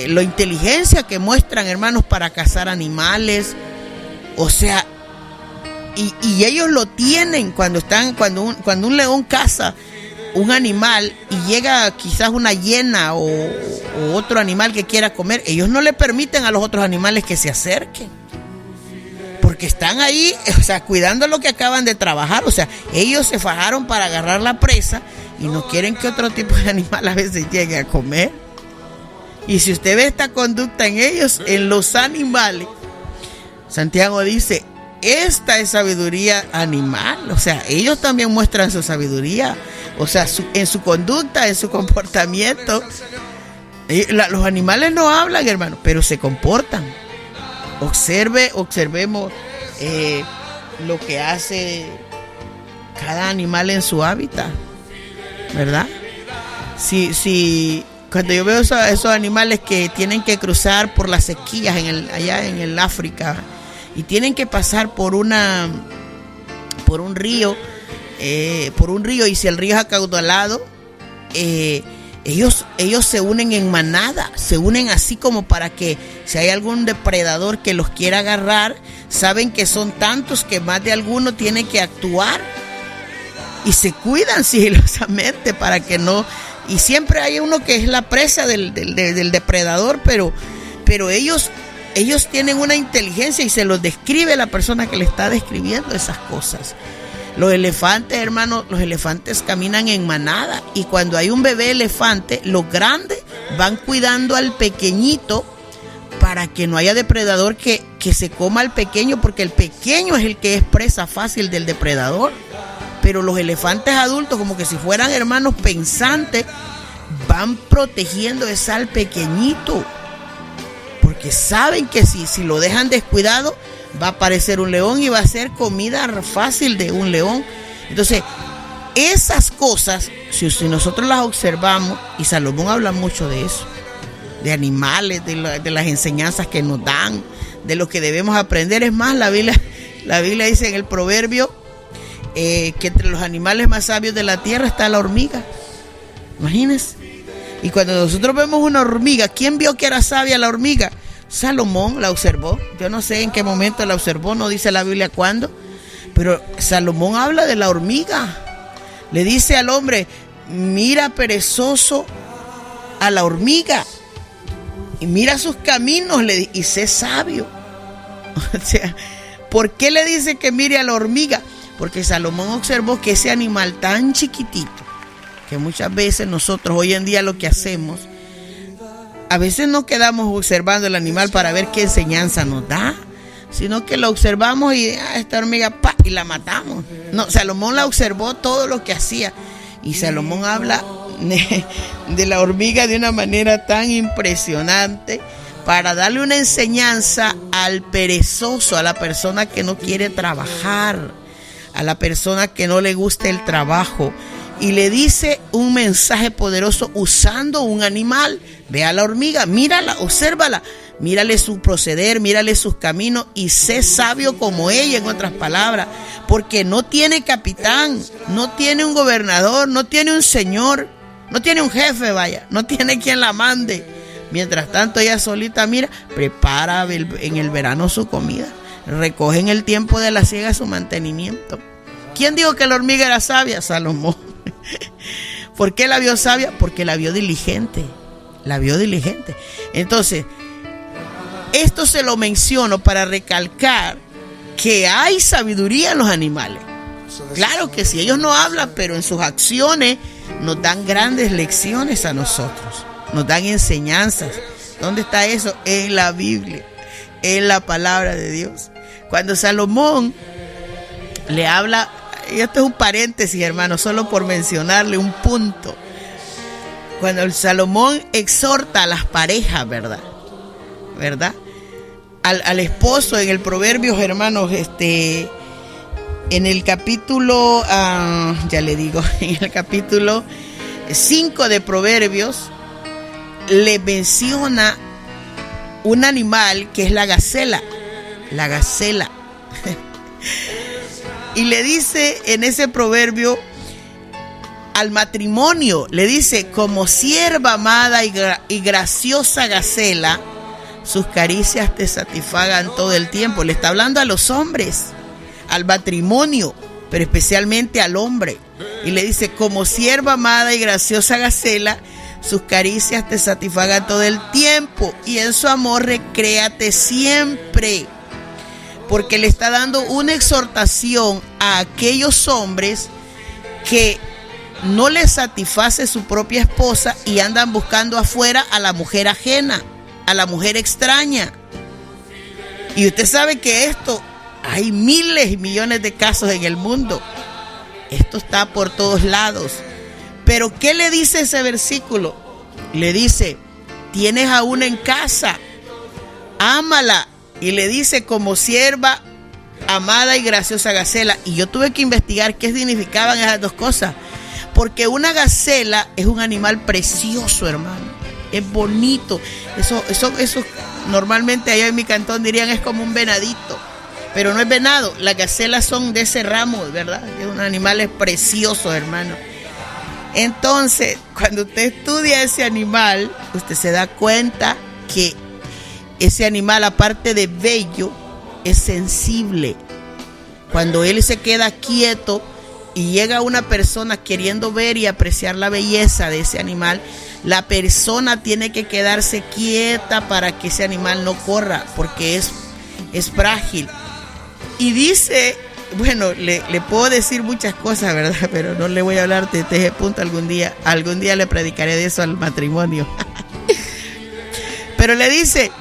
S1: la inteligencia que muestran, hermanos, para cazar animales. O sea, y ellos lo tienen cuando un león caza un animal y llega quizás una hiena o otro animal que quiera comer, ellos no le permiten a los otros animales que se acerquen, porque están ahí, o sea, cuidando lo que acaban de trabajar. O sea, ellos se fajaron para agarrar la presa y no quieren que otro tipo de animal a veces llegue a comer. Y si usted ve esta conducta en ellos, en los animales, Santiago dice, esta es sabiduría animal. O sea, ellos también muestran su sabiduría. O sea, en su conducta, en su comportamiento. Los animales no hablan, hermano, pero se comportan. Observemos lo que hace cada animal en su hábitat, ¿verdad? Si cuando yo veo esos animales que tienen que cruzar por las sequías allá en el África y tienen que pasar por un río, y si el río es acaudalado, ellos se unen en manada, se unen así como para que si hay algún depredador que los quiera agarrar, saben que son tantos que más de alguno tiene que actuar y se cuidan sigilosamente para que no. Y siempre hay uno que es la presa del depredador, pero ellos tienen una inteligencia y se los describe la persona que le está describiendo esas cosas. Los elefantes, hermanos, los elefantes caminan en manada y cuando hay un bebé elefante, los grandes van cuidando al pequeñito para que no haya depredador que se coma al pequeño, porque el pequeño es el que es presa fácil del depredador. Pero los elefantes adultos, como que si fueran hermanos pensantes, van protegiendo al pequeñito, porque saben que si lo dejan descuidado, va a aparecer un león y va a ser comida fácil de un león. Entonces, esas cosas, si nosotros las observamos, y Salomón habla mucho de eso, de animales, de las enseñanzas que nos dan, de lo que debemos aprender. Es más, la Biblia dice en el Proverbio que entre los animales más sabios de la tierra está la hormiga. Imagínense. Y cuando nosotros vemos una hormiga, ¿quién vio que era sabia la hormiga? Salomón la observó. Yo no sé en qué momento la observó, no dice la Biblia cuándo, pero Salomón habla de la hormiga. Le dice al hombre, mira perezoso a la hormiga y mira sus caminos y sé sabio. O sea, ¿por qué le dice que mire a la hormiga? Porque Salomón observó que ese animal tan chiquitito, que muchas veces nosotros hoy en día lo que hacemos, a veces no quedamos observando el animal para ver qué enseñanza nos da, sino que lo observamos y esta hormiga, y la matamos. No, Salomón la observó todo lo que hacía, y Salomón habla de la hormiga de una manera tan impresionante para darle una enseñanza al perezoso, a la persona que no quiere trabajar, a la persona que no le gusta el trabajo, y le dice un mensaje poderoso usando un animal. Ve a la hormiga, mírala, obsérvala, mírale su proceder, mírale sus caminos y sé sabio como ella, en otras palabras, porque no tiene capitán, no tiene un gobernador, no tiene un señor, no tiene un jefe, vaya, no tiene quien la mande. Mientras tanto ella solita, mira, prepara en el verano su comida, recoge en el tiempo de la siega su mantenimiento. ¿Quién dijo que la hormiga era sabia? Salomón. ¿Por qué la vio sabia? Porque la vio diligente. La vio diligente. Entonces, esto se lo menciono para recalcar que hay sabiduría en los animales. Claro que sí, ellos no hablan, pero en sus acciones nos dan grandes lecciones a nosotros. Nos dan enseñanzas. ¿Dónde está eso? En la Biblia, en la palabra de Dios. Cuando Salomón le habla, y esto es un paréntesis, hermano, solo por mencionarle un punto. Cuando el Salomón exhorta a las parejas, ¿verdad? Al esposo en el Proverbios, hermanos, en el capítulo, en el capítulo 5 de Proverbios, le menciona un animal que es la gacela. Y le dice en ese proverbio al matrimonio, le dice, como sierva amada y graciosa gacela, sus caricias te satisfagan todo el tiempo. Le está hablando a los hombres, al matrimonio, pero especialmente al hombre. Y le dice, como sierva amada y graciosa gacela, sus caricias te satisfagan todo el tiempo, y en su amor recréate siempre. porque le está dando una exhortación a aquellos hombres que no les satisface su propia esposa y andan buscando afuera a la mujer ajena, a la mujer extraña. Y usted sabe que esto, hay miles y millones de casos en el mundo. Esto está por todos lados. Pero ¿qué le dice ese versículo? Le dice, tienes a una en casa, ámala. Y le dice, como sierva amada y graciosa gacela. Y yo tuve que investigar qué significaban esas dos cosas. Porque una gacela es un animal precioso, hermano. Es bonito. Eso normalmente allá en mi cantón dirían es como un venadito. Pero no es venado. Las gacelas son de ese ramo, ¿verdad? Es un animal precioso, hermano. Entonces, cuando usted estudia ese animal, usted se da cuenta que ese animal, aparte de bello, es sensible. Cuando él se queda quieto y llega una persona queriendo ver y apreciar la belleza de ese animal, la persona tiene que quedarse quieta para que ese animal no corra, porque es frágil. Y dice, bueno, le puedo decir muchas cosas, ¿verdad? Pero no le voy a hablar de este punto algún día. Algún día le predicaré de eso al matrimonio. Pero le dice,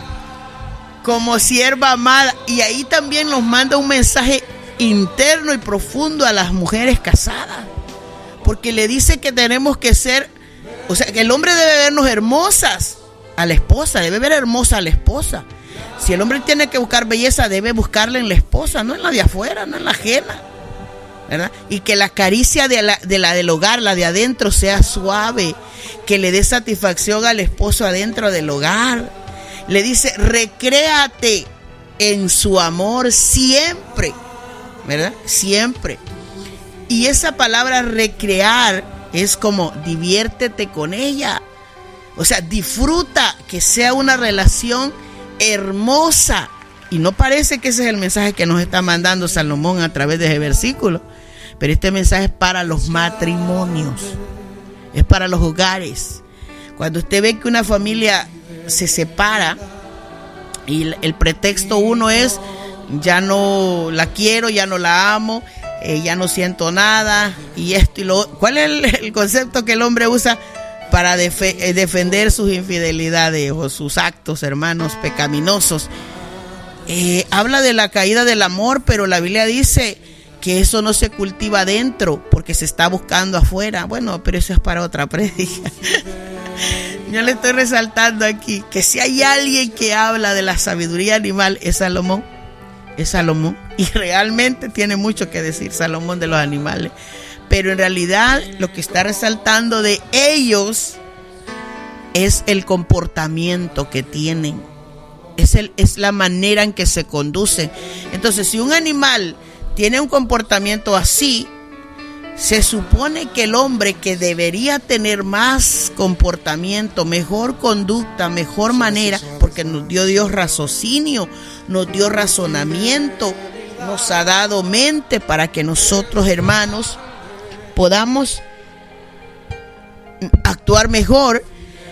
S1: como sierva amada, y ahí también nos manda un mensaje interno y profundo a las mujeres casadas, porque le dice que tenemos que ser, o sea, que el hombre debe vernos hermosas a la esposa, debe ver hermosa a la esposa. Si el hombre tiene que buscar belleza, debe buscarla en la esposa, no en la de afuera, no en la ajena, ¿verdad? Y que la caricia de la del hogar, la de adentro, sea suave, que le dé satisfacción al esposo adentro del hogar. Le dice, recréate en su amor siempre, ¿verdad? Siempre. Y esa palabra recrear es como diviértete con ella. O sea, disfruta, que sea una relación hermosa. Y no parece que ese es el mensaje que nos está mandando Salomón a través de ese versículo. Pero este mensaje es para los matrimonios, es para los hogares. Cuando usted ve que una familia se separa y el pretexto uno es, ya no la quiero, ya no la amo, ya no siento nada, y esto y lo. ¿Cuál es el concepto que el hombre usa para defender sus infidelidades o sus actos, hermanos, pecaminosos? Habla de la caída del amor, pero la Biblia dice que eso no se cultiva adentro porque se está buscando afuera. Bueno, pero eso es para otra prédica. Yo le estoy resaltando aquí que si hay alguien que habla de la sabiduría animal, es Salomón. Es Salomón. Y realmente tiene mucho que decir Salomón de los animales. Pero en realidad lo que está resaltando de ellos es el comportamiento que tienen. Es la manera en que se conducen. Entonces, si un animal tiene un comportamiento así, se supone que el hombre, que debería tener más comportamiento, mejor conducta, mejor manera, porque nos dio Dios raciocinio, nos dio razonamiento, nos ha dado mente para que nosotros, hermanos, podamos actuar mejor.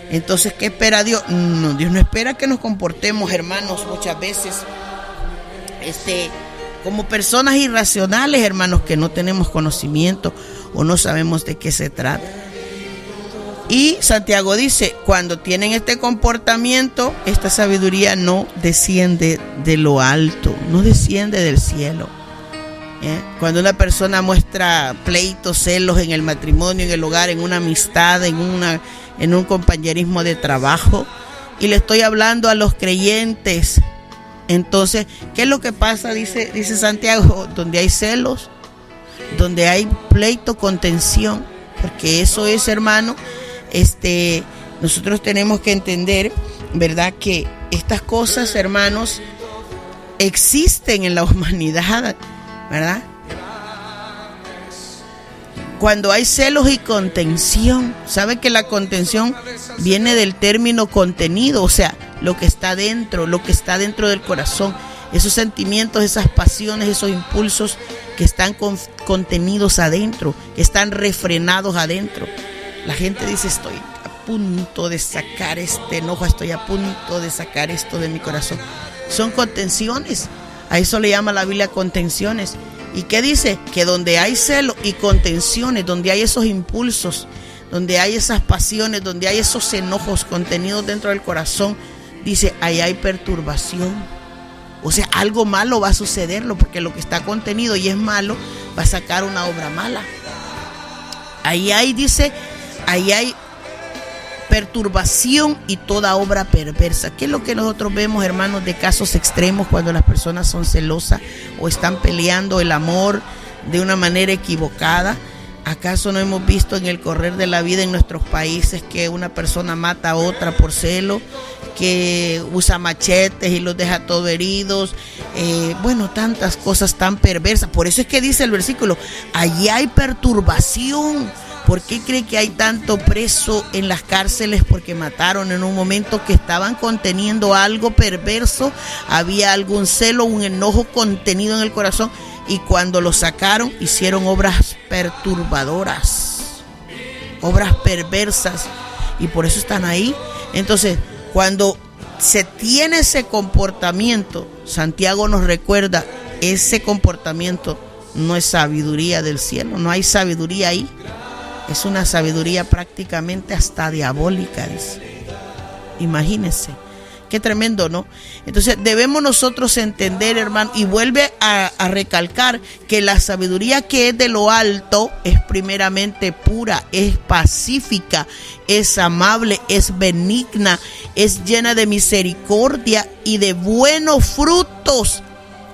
S1: Entonces, ¿qué espera Dios? No, Dios no espera que nos comportemos, hermanos, muchas veces como personas irracionales, hermanos, que no tenemos conocimiento o no sabemos de qué se trata. Y Santiago dice, cuando tienen este comportamiento, esta sabiduría no desciende de lo alto, no desciende del cielo. Cuando una persona muestra pleitos, celos en el matrimonio, en el hogar, en una amistad, en un compañerismo de trabajo, y le estoy hablando a los creyentes. Entonces, ¿qué es lo que pasa? Dice Santiago, donde hay celos, donde hay pleito, contención, porque eso es, hermano, nosotros tenemos que entender, ¿verdad?, que estas cosas, hermanos, existen en la humanidad, ¿verdad? Cuando hay celos y contención, ¿sabe que la contención viene del término contenido? O sea, lo que está dentro del corazón, esos sentimientos, esas pasiones, esos impulsos que están contenidos adentro, que están refrenados adentro. La gente dice, estoy a punto de sacar este enojo, estoy a punto de sacar esto de mi corazón. Son contenciones. A eso le llama la Biblia contenciones. ¿Y qué dice? Que donde hay celo y contenciones, donde hay esos impulsos, donde hay esas pasiones, donde hay esos enojos contenidos dentro del corazón, dice, ahí hay perturbación. O sea, algo malo va a sucederlo, porque lo que está contenido y es malo va a sacar una obra mala. Ahí hay, dice, ahí hay perturbación y toda obra perversa. ¿Qué es lo que nosotros vemos, hermanos, de casos extremos cuando las personas son celosas o están peleando el amor de una manera equivocada? ¿Acaso no hemos visto en el correr de la vida en nuestros países que una persona mata a otra por celo, que usa machetes y los deja todos heridos? Bueno, tantas cosas tan perversas. Por eso es que dice el versículo, allí hay perturbación. ¿Por qué cree que hay tanto preso en las cárceles? Porque mataron en un momento que estaban conteniendo algo perverso, había algún celo, un enojo contenido en el corazón, y cuando lo sacaron hicieron obras perturbadoras, obras perversas, y por eso están ahí. Entonces, cuando se tiene ese comportamiento, Santiago nos recuerda, ese comportamiento no es sabiduría del cielo, no hay sabiduría ahí. Es una sabiduría prácticamente hasta diabólica, dice. Imagínense, qué tremendo, ¿no? Entonces debemos nosotros entender, hermano, y vuelve a recalcar que la sabiduría que es de lo alto es primeramente pura, es pacífica, es amable, es benigna, es llena de misericordia y de buenos frutos,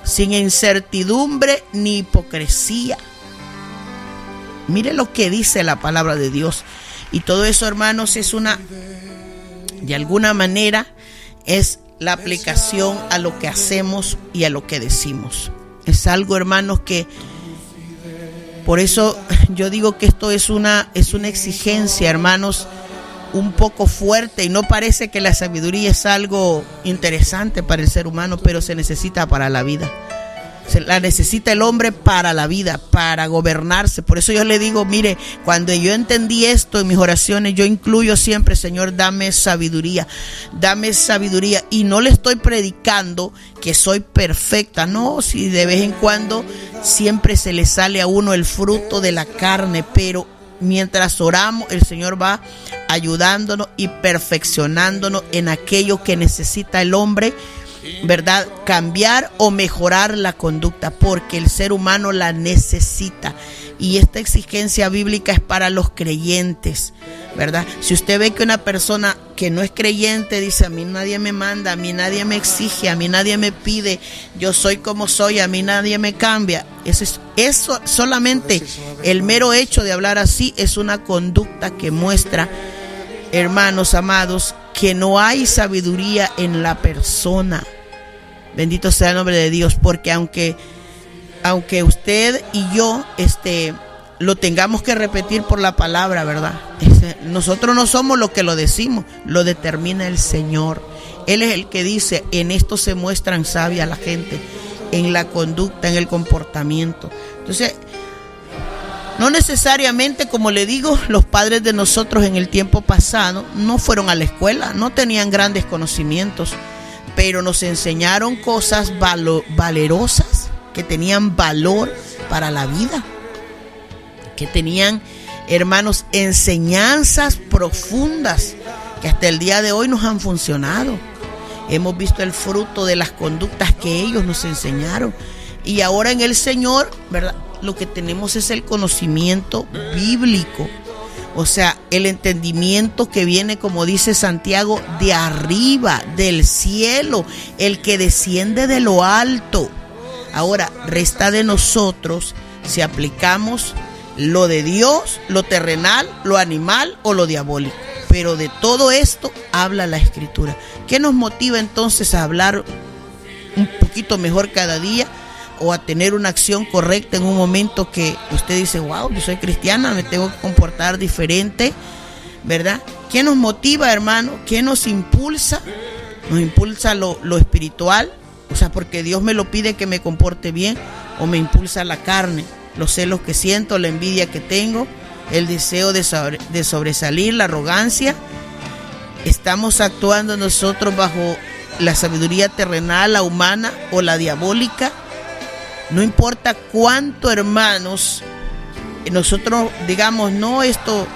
S1: sin incertidumbre ni hipocresía. Mire lo que dice la palabra de Dios. Y todo eso, hermanos, es de alguna manera, es la aplicación a lo que hacemos y a lo que decimos. Es algo, hermanos, que por eso yo digo que esto es una exigencia, hermanos, un poco fuerte, y no parece que la sabiduría es algo interesante para el ser humano, pero se necesita para la vida. Se la necesita el hombre para la vida, para gobernarse. Por eso yo le digo, mire, cuando yo entendí esto en mis oraciones, yo incluyo siempre, Señor, dame sabiduría. Y no le estoy predicando que soy perfecta, no, si de vez en cuando siempre se le sale a uno el fruto de la carne, pero mientras oramos, el Señor va ayudándonos y perfeccionándonos en aquello que necesita el hombre, ¿verdad? Cambiar o mejorar la conducta, porque el ser humano la necesita. Y esta exigencia bíblica es para los creyentes, ¿verdad? Si usted ve que una persona que no es creyente dice, a mí nadie me manda, a mí nadie me exige, a mí nadie me pide, yo soy como soy, a mí nadie me cambia. Eso solamente el mero hecho de hablar así es una conducta que muestra, hermanos amados, que no hay sabiduría en la persona. Bendito sea el nombre de Dios, porque aunque usted y yo lo tengamos que repetir por la palabra, ¿verdad? Nosotros no somos lo que lo decimos, lo determina el Señor. Él es el que dice, en esto se muestran sabia la gente, en la conducta, en el comportamiento. Entonces, no necesariamente, como le digo, los padres de nosotros en el tiempo pasado no fueron a la escuela, no tenían grandes conocimientos, pero nos enseñaron cosas valerosas, que tenían valor para la vida, que tenían, hermanos, enseñanzas profundas que hasta el día de hoy nos han funcionado. Hemos visto el fruto de las conductas que ellos nos enseñaron, y ahora en el Señor, ¿verdad?, lo que tenemos es el conocimiento bíblico, o sea, el entendimiento que viene, como dice Santiago, de arriba, del cielo, el que desciende de lo alto. Ahora, resta de nosotros si aplicamos lo de Dios, lo terrenal, lo animal o lo diabólico. Pero de todo esto habla la Escritura. ¿Qué nos motiva entonces a hablar un poquito mejor cada día, o a tener una acción correcta en un momento que usted dice, wow, yo soy cristiana, me tengo que comportar diferente, ¿verdad? ¿Qué nos motiva, hermano? ¿Qué nos impulsa? Nos impulsa lo espiritual, o sea, porque Dios me lo pide que me comporte bien, o me impulsa la carne, los celos que siento, la envidia que tengo, el deseo de sobresalir, la arrogancia. Estamos actuando nosotros bajo la sabiduría terrenal, la humana o la diabólica. No importa cuánto, hermanos, nosotros digamos, no, esto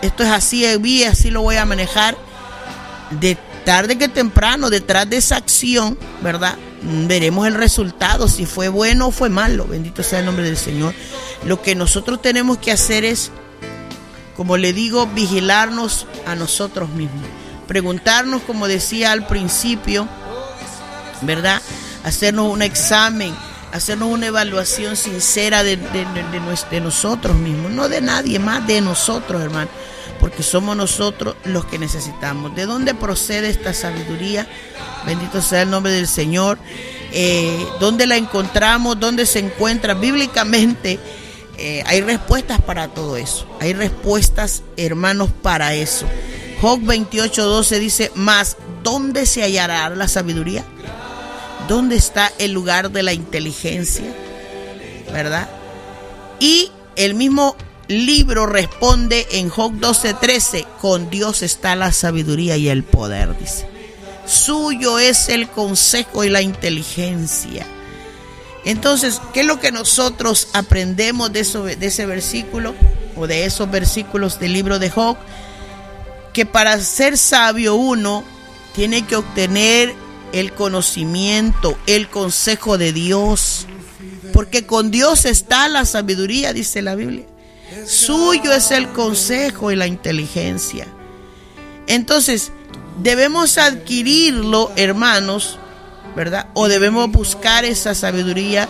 S1: es así, así lo voy a manejar. De tarde que temprano, detrás de esa acción, ¿verdad?, veremos el resultado, si fue bueno o fue malo. Bendito sea el nombre del Señor. Lo que nosotros tenemos que hacer es, como le digo, vigilarnos a nosotros mismos. Preguntarnos, como decía al principio, ¿verdad?, hacernos un examen, hacernos una evaluación sincera de nosotros mismos, no de nadie más, de nosotros, hermano, porque somos nosotros los que necesitamos. ¿De dónde procede esta sabiduría? Bendito sea el nombre del Señor. ¿Dónde la encontramos? ¿Dónde se encuentra? Bíblicamente hay respuestas para todo eso. Hay respuestas, hermanos, para eso. Job 28:12 dice: mas, ¿dónde se hallará la sabiduría? ¿Dónde está el lugar de la inteligencia? ¿Verdad? Y el mismo libro responde en Job 12:13: con Dios está la sabiduría y el poder, dice. Suyo es el consejo y la inteligencia. Entonces, ¿qué es lo que nosotros aprendemos de ese versículo o de esos versículos del libro de Job? Que para ser sabio uno tiene que obtener el conocimiento, el consejo de Dios, porque con Dios está la sabiduría, dice la Biblia. Suyo es el consejo y la inteligencia. Entonces, debemos adquirirlo, hermanos, ¿verdad? O debemos buscar esa sabiduría,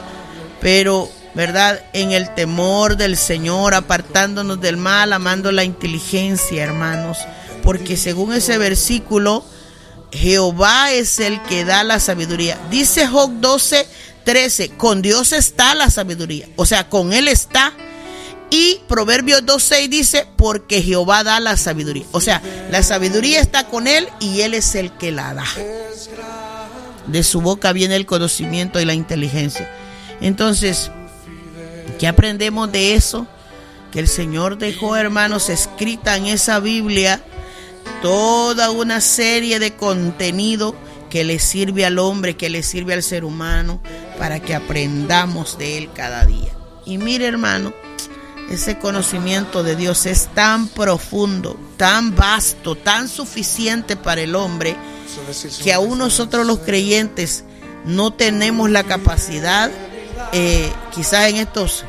S1: pero, ¿verdad?, en el temor del Señor, apartándonos del mal, amando la inteligencia, hermanos, porque según ese versículo, Jehová es el que da la sabiduría. Dice Job 12:13: con Dios está la sabiduría, o sea, con Él está. Y Proverbios 2:6 dice: porque Jehová da la sabiduría, o sea, la sabiduría está con Él y Él es el que la da. De su boca viene el conocimiento y la inteligencia. Entonces, ¿qué aprendemos de eso? Que el Señor dejó, hermanos, escrita en esa Biblia toda una serie de contenido que le sirve al hombre, que le sirve al ser humano, para que aprendamos de él cada día. Y mire, hermano, ese conocimiento de Dios es tan profundo, tan vasto, tan suficiente para el hombre, que aún nosotros los creyentes no tenemos la capacidad, quizás en estos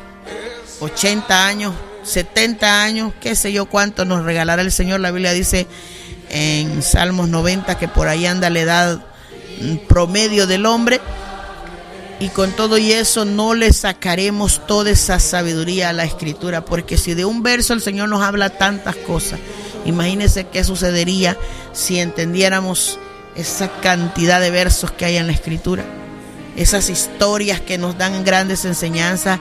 S1: 80 años, 70 años, qué sé yo cuánto nos regalará el Señor. La Biblia dice en Salmos 90 que por ahí anda la edad promedio del hombre, y con todo y eso no le sacaremos toda esa sabiduría a la Escritura, porque si de un verso el Señor nos habla tantas cosas, imagínense qué sucedería si entendiéramos esa cantidad de versos que hay en la Escritura, esas historias que nos dan grandes enseñanzas,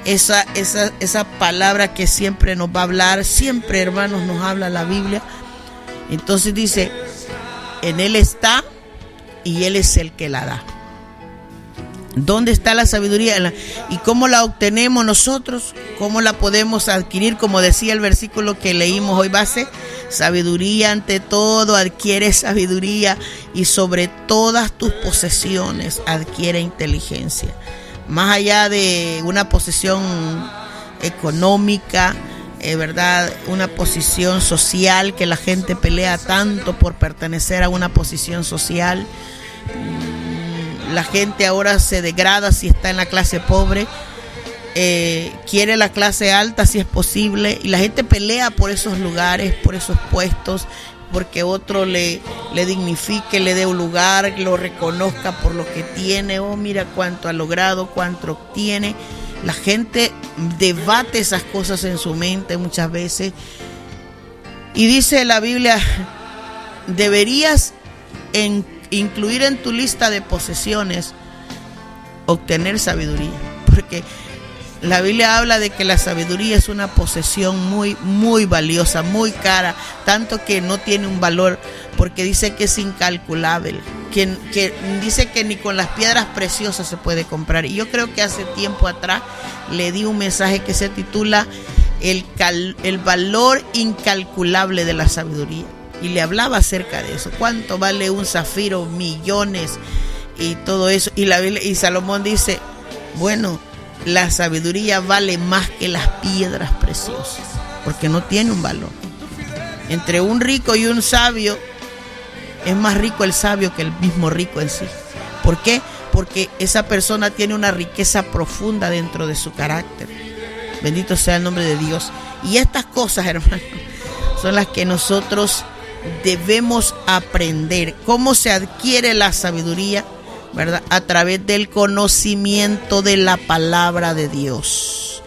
S1: esa palabra que siempre nos va a hablar, siempre, hermanos, nos habla la Biblia. Entonces dice: en Él está y Él es el que la da. ¿Dónde está la sabiduría? ¿Y cómo la obtenemos nosotros? ¿Cómo la podemos adquirir? Como decía el versículo que leímos hoy, base: sabiduría ante todo, adquiere sabiduría, y sobre todas tus posesiones adquiere inteligencia. Más allá de una posesión económica, ¿verdad?, una posición social, que la gente pelea tanto por pertenecer a una posición social. La gente ahora se degrada si está en la clase pobre, quiere la clase alta si es posible, y la gente pelea por esos lugares, por esos puestos, porque otro le dignifique, le dé un lugar, lo reconozca por lo que tiene. Oh, mira cuánto ha logrado, cuánto obtiene. La gente debate esas cosas en su mente muchas veces, y dice la Biblia: deberías incluir en tu lista de posesiones obtener sabiduría, porque la Biblia habla de que la sabiduría es una posesión muy, muy valiosa, muy cara, tanto que no tiene un valor, porque dice que es incalculable, que dice que ni con las piedras preciosas se puede comprar. Y yo creo que hace tiempo atrás le di un mensaje que se titula el valor incalculable de la sabiduría. y le hablaba acerca de eso. ¿Cuánto vale un zafiro? Millones y todo eso. Y Salomón dice, bueno, la sabiduría vale más que las piedras preciosas, porque no tiene un valor. Entre un rico y un sabio, es más rico el sabio que el mismo rico en sí. ¿Por qué? Porque esa persona tiene una riqueza profunda dentro de su carácter. Bendito sea el nombre de Dios. Y estas cosas, hermanos, son las que nosotros debemos aprender. ¿Cómo se adquiere la sabiduría? ¿Verdad? A través del conocimiento de la palabra de Dios.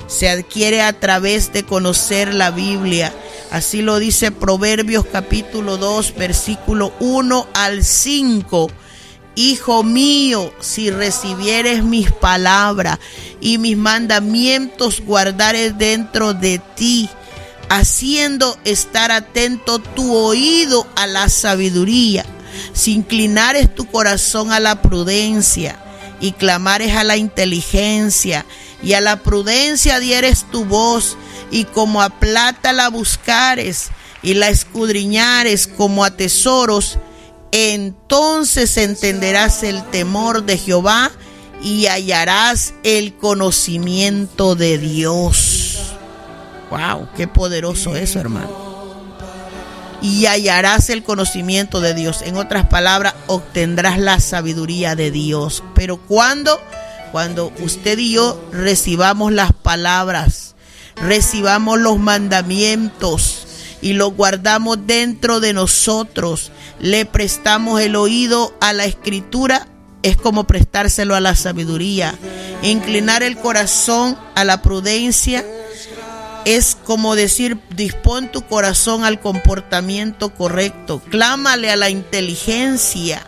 S1: Se adquiere a través de conocer la Biblia. Así lo dice Proverbios capítulo 2, versículo 1 al 5. Hijo mío, si recibieres mis palabras y mis mandamientos guardares dentro de ti, haciendo estar atento tu oído a la sabiduría, si inclinares tu corazón a la prudencia y clamares a la inteligencia, y a la prudencia dieres tu voz, y como a plata la buscares y la escudriñares como a tesoros, entonces entenderás el temor de Jehová y hallarás el conocimiento de Dios. Wow, qué poderoso eso, hermano. Y hallarás el conocimiento de Dios. En otras palabras, obtendrás la sabiduría de Dios. Pero ¿cuándo? Cuando usted y yo recibamos las palabras, recibamos los mandamientos y los guardamos dentro de nosotros, le prestamos el oído a la escritura, es como prestárselo a la sabiduría. Inclinar el corazón a la prudencia es como decir, dispón tu corazón al comportamiento correcto. Clámale a la inteligencia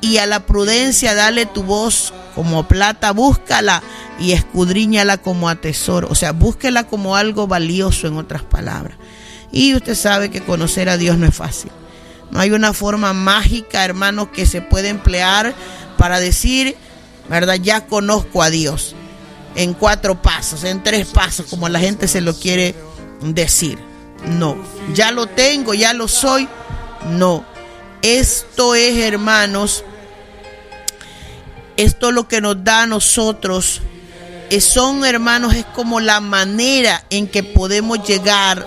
S1: y a la prudencia dale tu voz. Como plata búscala y escudriñala como a tesoro. O sea, búsquela como algo valioso, en otras palabras. Y usted sabe que conocer a Dios no es fácil. No hay una forma mágica, hermanos, que se puede emplear para decir, ¿verdad? Ya conozco a Dios. En 4 pasos, en 3 pasos, como la gente se lo quiere decir. No, ya lo tengo, ya lo soy. No, esto es, hermanos, esto lo que nos da a nosotros, son, hermanos, es como la manera en que podemos llegar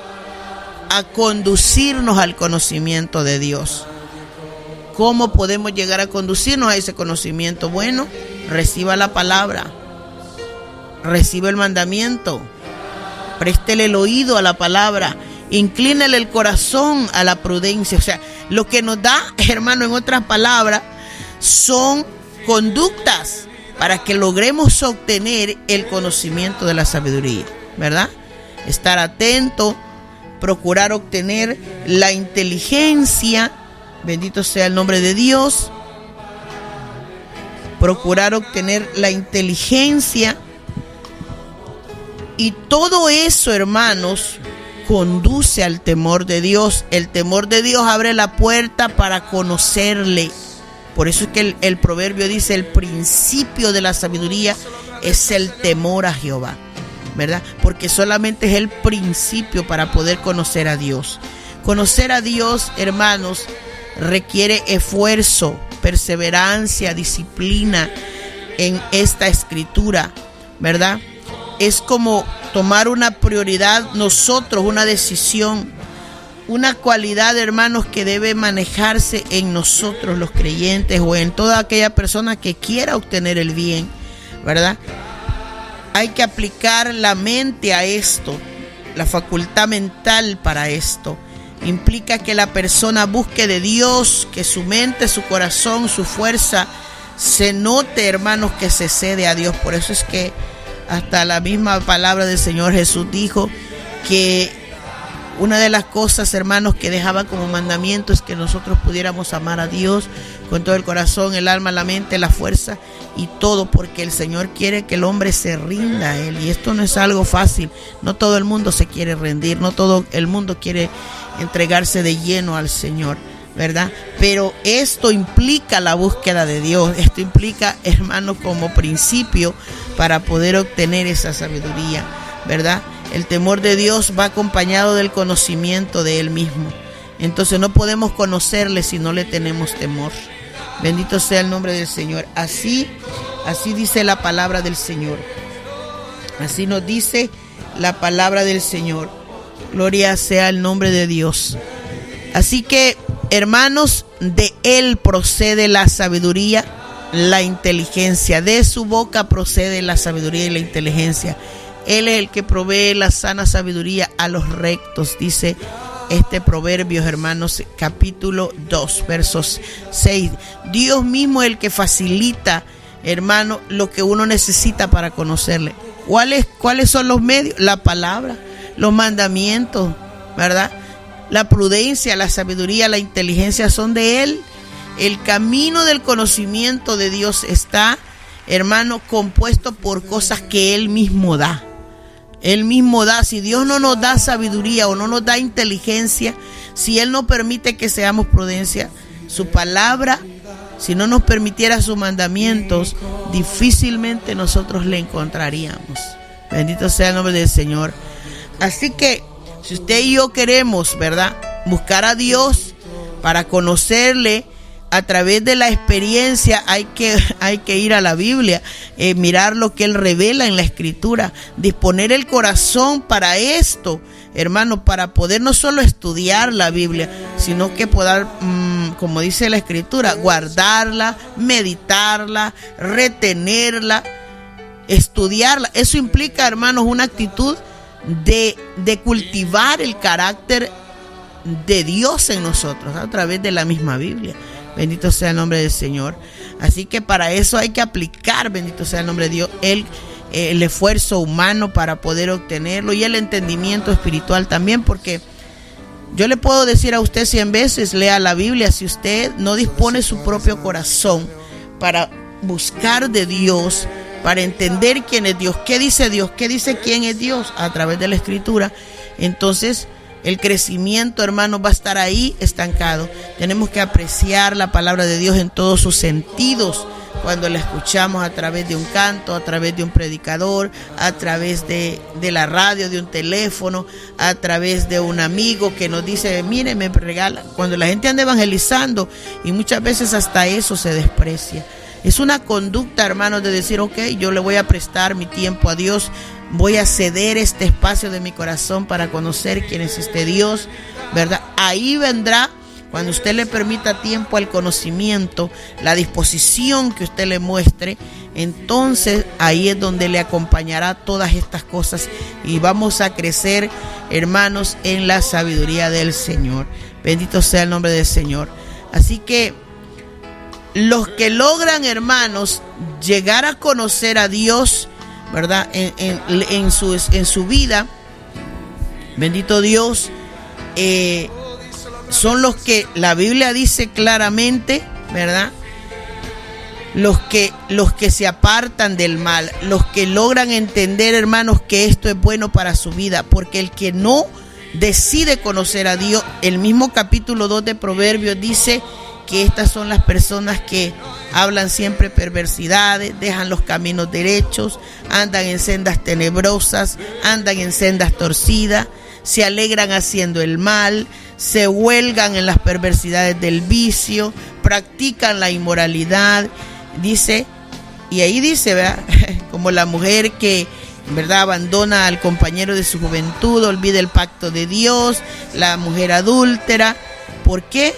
S1: a conducirnos al conocimiento de Dios. ¿Cómo podemos llegar a conducirnos a ese conocimiento? Bueno, reciba la palabra, reciba el mandamiento, préstele el oído a la palabra, inclínele el corazón a la prudencia. O sea, lo que nos da, hermano, en otras palabras, son conductas para que logremos obtener el conocimiento de la sabiduría, ¿verdad? Estar atento, procurar obtener la inteligencia, bendito sea el nombre de Dios, procurar obtener la inteligencia, y todo eso, hermanos, conduce al temor de Dios. El temor de Dios abre la puerta para conocerle. Por eso es que el proverbio dice, el principio de la sabiduría es el temor a Jehová, ¿verdad? Porque solamente es el principio para poder conocer a Dios. Conocer a Dios, hermanos, requiere esfuerzo, perseverancia, disciplina en esta escritura, ¿verdad? Es como tomar una prioridad nosotros, una decisión, una cualidad, hermanos, que debe manejarse en nosotros los creyentes o en toda aquella persona que quiera obtener el bien, ¿verdad? Hay que aplicar la mente a esto, la facultad mental para esto. Implica que la persona busque de Dios, que su mente, su corazón, su fuerza se note, hermanos, que se cede a Dios. Por eso es que hasta la misma palabra del Señor Jesús dijo que una de las cosas, hermanos, que dejaba como mandamiento es que nosotros pudiéramos amar a Dios con todo el corazón, el alma, la mente, la fuerza y todo, porque el Señor quiere que el hombre se rinda a Él. Y esto no es algo fácil. No todo el mundo se quiere rendir, no todo el mundo quiere entregarse de lleno al Señor, ¿verdad? Pero esto implica la búsqueda de Dios. Esto implica, hermanos, como principio para poder obtener esa sabiduría, ¿verdad? El temor de Dios va acompañado del conocimiento de Él mismo. Entonces no podemos conocerle si no le tenemos temor. Bendito sea el nombre del Señor. Así dice la palabra del Señor. Así nos dice la palabra del Señor. Gloria sea el nombre de Dios. Así que, hermanos, de Él procede la sabiduría, la inteligencia. De su boca procede la sabiduría y la inteligencia. Él es el que provee la sana sabiduría a los rectos, dice este Proverbios, hermanos, capítulo 2, versos 6. Dios mismo es el que facilita, hermano, lo que uno necesita para conocerle. ¿Cuáles son los medios? La palabra, los mandamientos, ¿verdad? La prudencia, la sabiduría, la inteligencia son de Él. El camino del conocimiento de Dios está, hermano, compuesto por cosas que Él mismo da. Él mismo da. Si Dios no nos da sabiduría o no nos da inteligencia, si Él no permite que seamos prudencia, su palabra, si no nos permitiera sus mandamientos, difícilmente nosotros le encontraríamos. Bendito sea el nombre del Señor. Así que si usted y yo queremos, ¿verdad?, buscar a Dios para conocerle a través de la experiencia, hay que ir a la Biblia, mirar lo que Él revela en la Escritura, disponer el corazón para esto, hermano, para poder no solo estudiar la Biblia, sino que poder, como dice la Escritura, guardarla, meditarla, retenerla, estudiarla. Eso implica, hermanos, una actitud de cultivar el carácter de Dios en nosotros a través de la misma Biblia. Bendito sea el nombre del Señor. Así que para eso hay que aplicar, bendito sea el nombre de Dios, el esfuerzo humano para poder obtenerlo y el entendimiento espiritual también, porque yo le puedo decir a usted 100 veces, lea la Biblia. Si usted no dispone su propio corazón para buscar de Dios, para entender quién es Dios, qué dice Dios, qué dice quién es Dios a través de la Escritura, entonces el crecimiento, hermano, va a estar ahí estancado. Tenemos que apreciar la palabra de Dios en todos sus sentidos, cuando la escuchamos a través de un canto, a través de un predicador, a través de la radio, de un teléfono, a través de un amigo que nos dice, mire, me regala. Cuando la gente anda evangelizando, y muchas veces hasta eso se desprecia. Es una conducta, hermanos, de decir, ok, yo le voy a prestar mi tiempo a Dios, voy a ceder este espacio de mi corazón para conocer quién es este Dios, ¿verdad? Ahí vendrá, cuando usted le permita tiempo al conocimiento, la disposición que usted le muestre, entonces ahí es donde le acompañará todas estas cosas y vamos a crecer, hermanos, en la sabiduría del Señor. Bendito sea el nombre del Señor. Así que los que logran, hermanos, llegar a conocer a Dios, ¿verdad?, en su vida, bendito Dios, son los que la Biblia dice claramente, ¿verdad?, los que se apartan del mal, los que logran entender, hermanos, que esto es bueno para su vida, porque el que no decide conocer a Dios, el mismo capítulo 2 de Proverbios dice que estas son las personas que hablan siempre perversidades, dejan los caminos derechos, andan en sendas tenebrosas, andan en sendas torcidas, se alegran haciendo el mal, se huelgan en las perversidades del vicio, practican la inmoralidad, dice, y ahí dice, ¿verdad?, como la mujer que, ¿verdad?, abandona al compañero de su juventud, olvida el pacto de Dios, la mujer adúltera. ¿Por qué?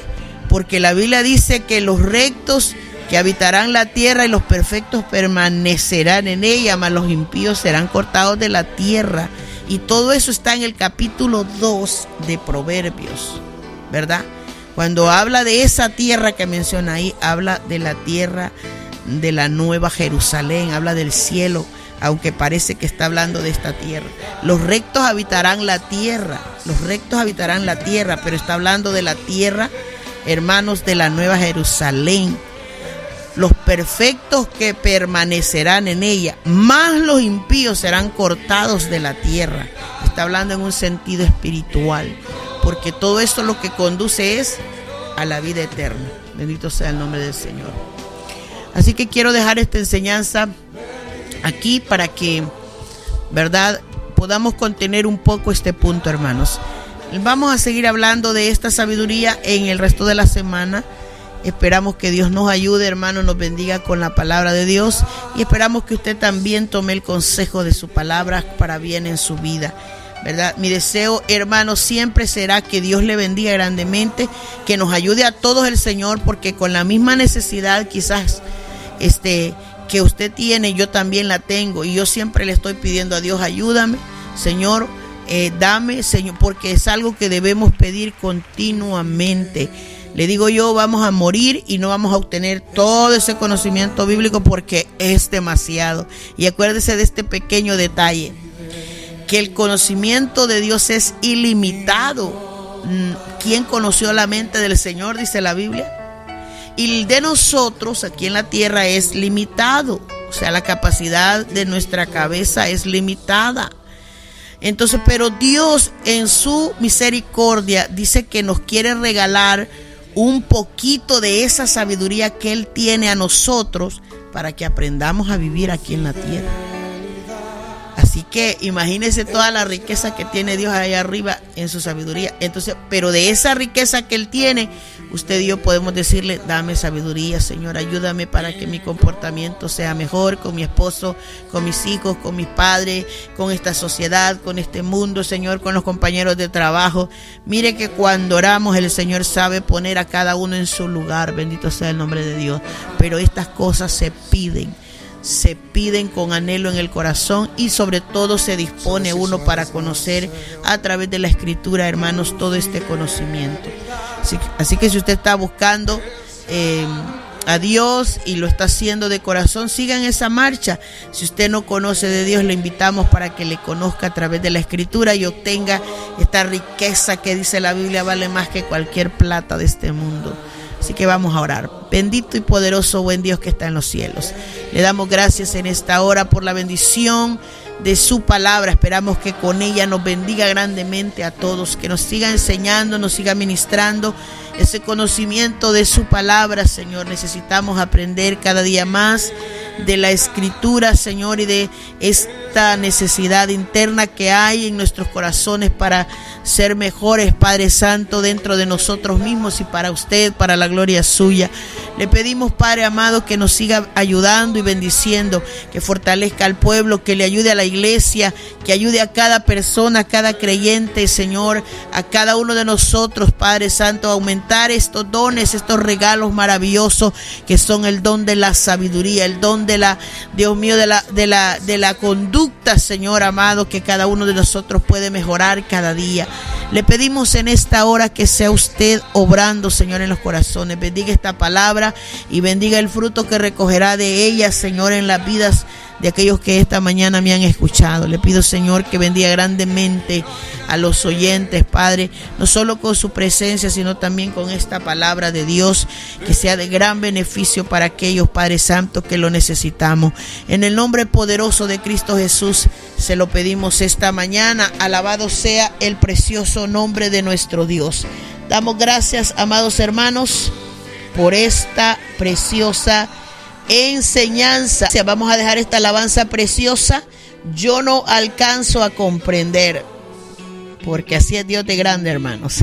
S1: Porque la Biblia dice que los rectos que habitarán la tierra y los perfectos permanecerán en ella, mas los impíos serán cortados de la tierra. Y todo eso está en el capítulo 2 de Proverbios, ¿verdad? Cuando habla de esa tierra que menciona ahí, habla de la tierra de la nueva Jerusalén, habla del cielo, aunque parece que está hablando de esta tierra. Los rectos habitarán la tierra, pero está hablando de la tierra, hermanos, de la nueva Jerusalén. Los perfectos que permanecerán en ella, más los impíos serán cortados de la tierra. Está hablando en un sentido espiritual, porque todo esto lo que conduce es a la vida eterna. Bendito sea el nombre del Señor. Así que quiero dejar esta enseñanza aquí para que, ¿verdad?, podamos contener un poco este punto, hermanos. Vamos a seguir hablando de esta sabiduría en el resto de la semana. Esperamos que Dios nos ayude, hermano, nos bendiga con la palabra de Dios, y esperamos que usted también tome el consejo de su palabra para bien en su vida, ¿verdad? Mi deseo, hermano, siempre será que Dios le bendiga grandemente, que nos ayude a todos el Señor, porque con la misma necesidad quizás que usted tiene, yo también la tengo, y yo siempre le estoy pidiendo a Dios: ayúdame, Señor, dame, Señor, porque es algo que debemos pedir continuamente. Le digo yo, vamos a morir y no vamos a obtener todo ese conocimiento bíblico porque es demasiado. Y acuérdese de este pequeño detalle, que el conocimiento de Dios es ilimitado. ¿Quién conoció la mente del Señor?, dice la Biblia. Y el de nosotros aquí en la tierra es limitado. O sea, la capacidad de nuestra cabeza es limitada. Entonces, pero Dios en su misericordia dice que nos quiere regalar un poquito de esa sabiduría que Él tiene a nosotros para que aprendamos a vivir aquí en la tierra. Así que imagínese toda la riqueza que tiene Dios allá arriba en su sabiduría. Entonces, pero de esa riqueza que Él tiene, usted y yo podemos decirle: dame sabiduría, Señor, ayúdame para que mi comportamiento sea mejor con mi esposo, con mis hijos, con mis padres, con esta sociedad, con este mundo, Señor, con los compañeros de trabajo. Mire que cuando oramos, el Señor sabe poner a cada uno en su lugar, bendito sea el nombre de Dios. Pero estas cosas se piden con anhelo en el corazón, y sobre todo se dispone uno para conocer a través de la Escritura, hermanos, todo este conocimiento. Así que si usted está buscando a Dios y lo está haciendo de corazón, siga en esa marcha. Si usted no conoce de Dios, le invitamos para que le conozca a través de la Escritura y obtenga esta riqueza que dice la Biblia vale más que cualquier plata de este mundo. Así que vamos a orar. Bendito y poderoso buen Dios que está en los cielos, le damos gracias en esta hora por la bendición de su palabra. Esperamos que con ella nos bendiga grandemente a todos, que nos siga enseñando, nos siga ministrando ese conocimiento de su palabra, Señor. Necesitamos aprender cada día más de la Escritura, Señor, y de esta necesidad interna que hay en nuestros corazones para ser mejores, Padre Santo, dentro de nosotros mismos y para usted, para la gloria suya. Le pedimos, Padre amado, que nos siga ayudando y bendiciendo, que fortalezca al pueblo, que le ayude a la iglesia, que ayude a cada persona, a cada creyente, Señor, a cada uno de nosotros, Padre Santo, a aumentar estos dones, estos regalos maravillosos que son el don de la sabiduría, el don de la, Dios mío, de la conducta, Señor amado, que cada uno de nosotros puede mejorar cada día. Le pedimos en esta hora que sea usted obrando, Señor, en los corazones. Bendiga esta palabra y bendiga el fruto que recogerá de ella, Señor, en las vidas de aquellos que esta mañana me han escuchado. Le pido, Señor, que bendiga grandemente a los oyentes, Padre, no solo con su presencia, sino también con esta palabra de Dios, que sea de gran beneficio para aquellos, Padre Santo, que lo necesitamos. En el nombre poderoso de Cristo Jesús se lo pedimos esta mañana. Alabado sea el precioso nombre de nuestro Dios. Damos gracias, amados hermanos, por esta preciosa enseñanza. Vamos a dejar esta alabanza preciosa. Yo no alcanzo a comprender, porque así es Dios de grande, hermanos.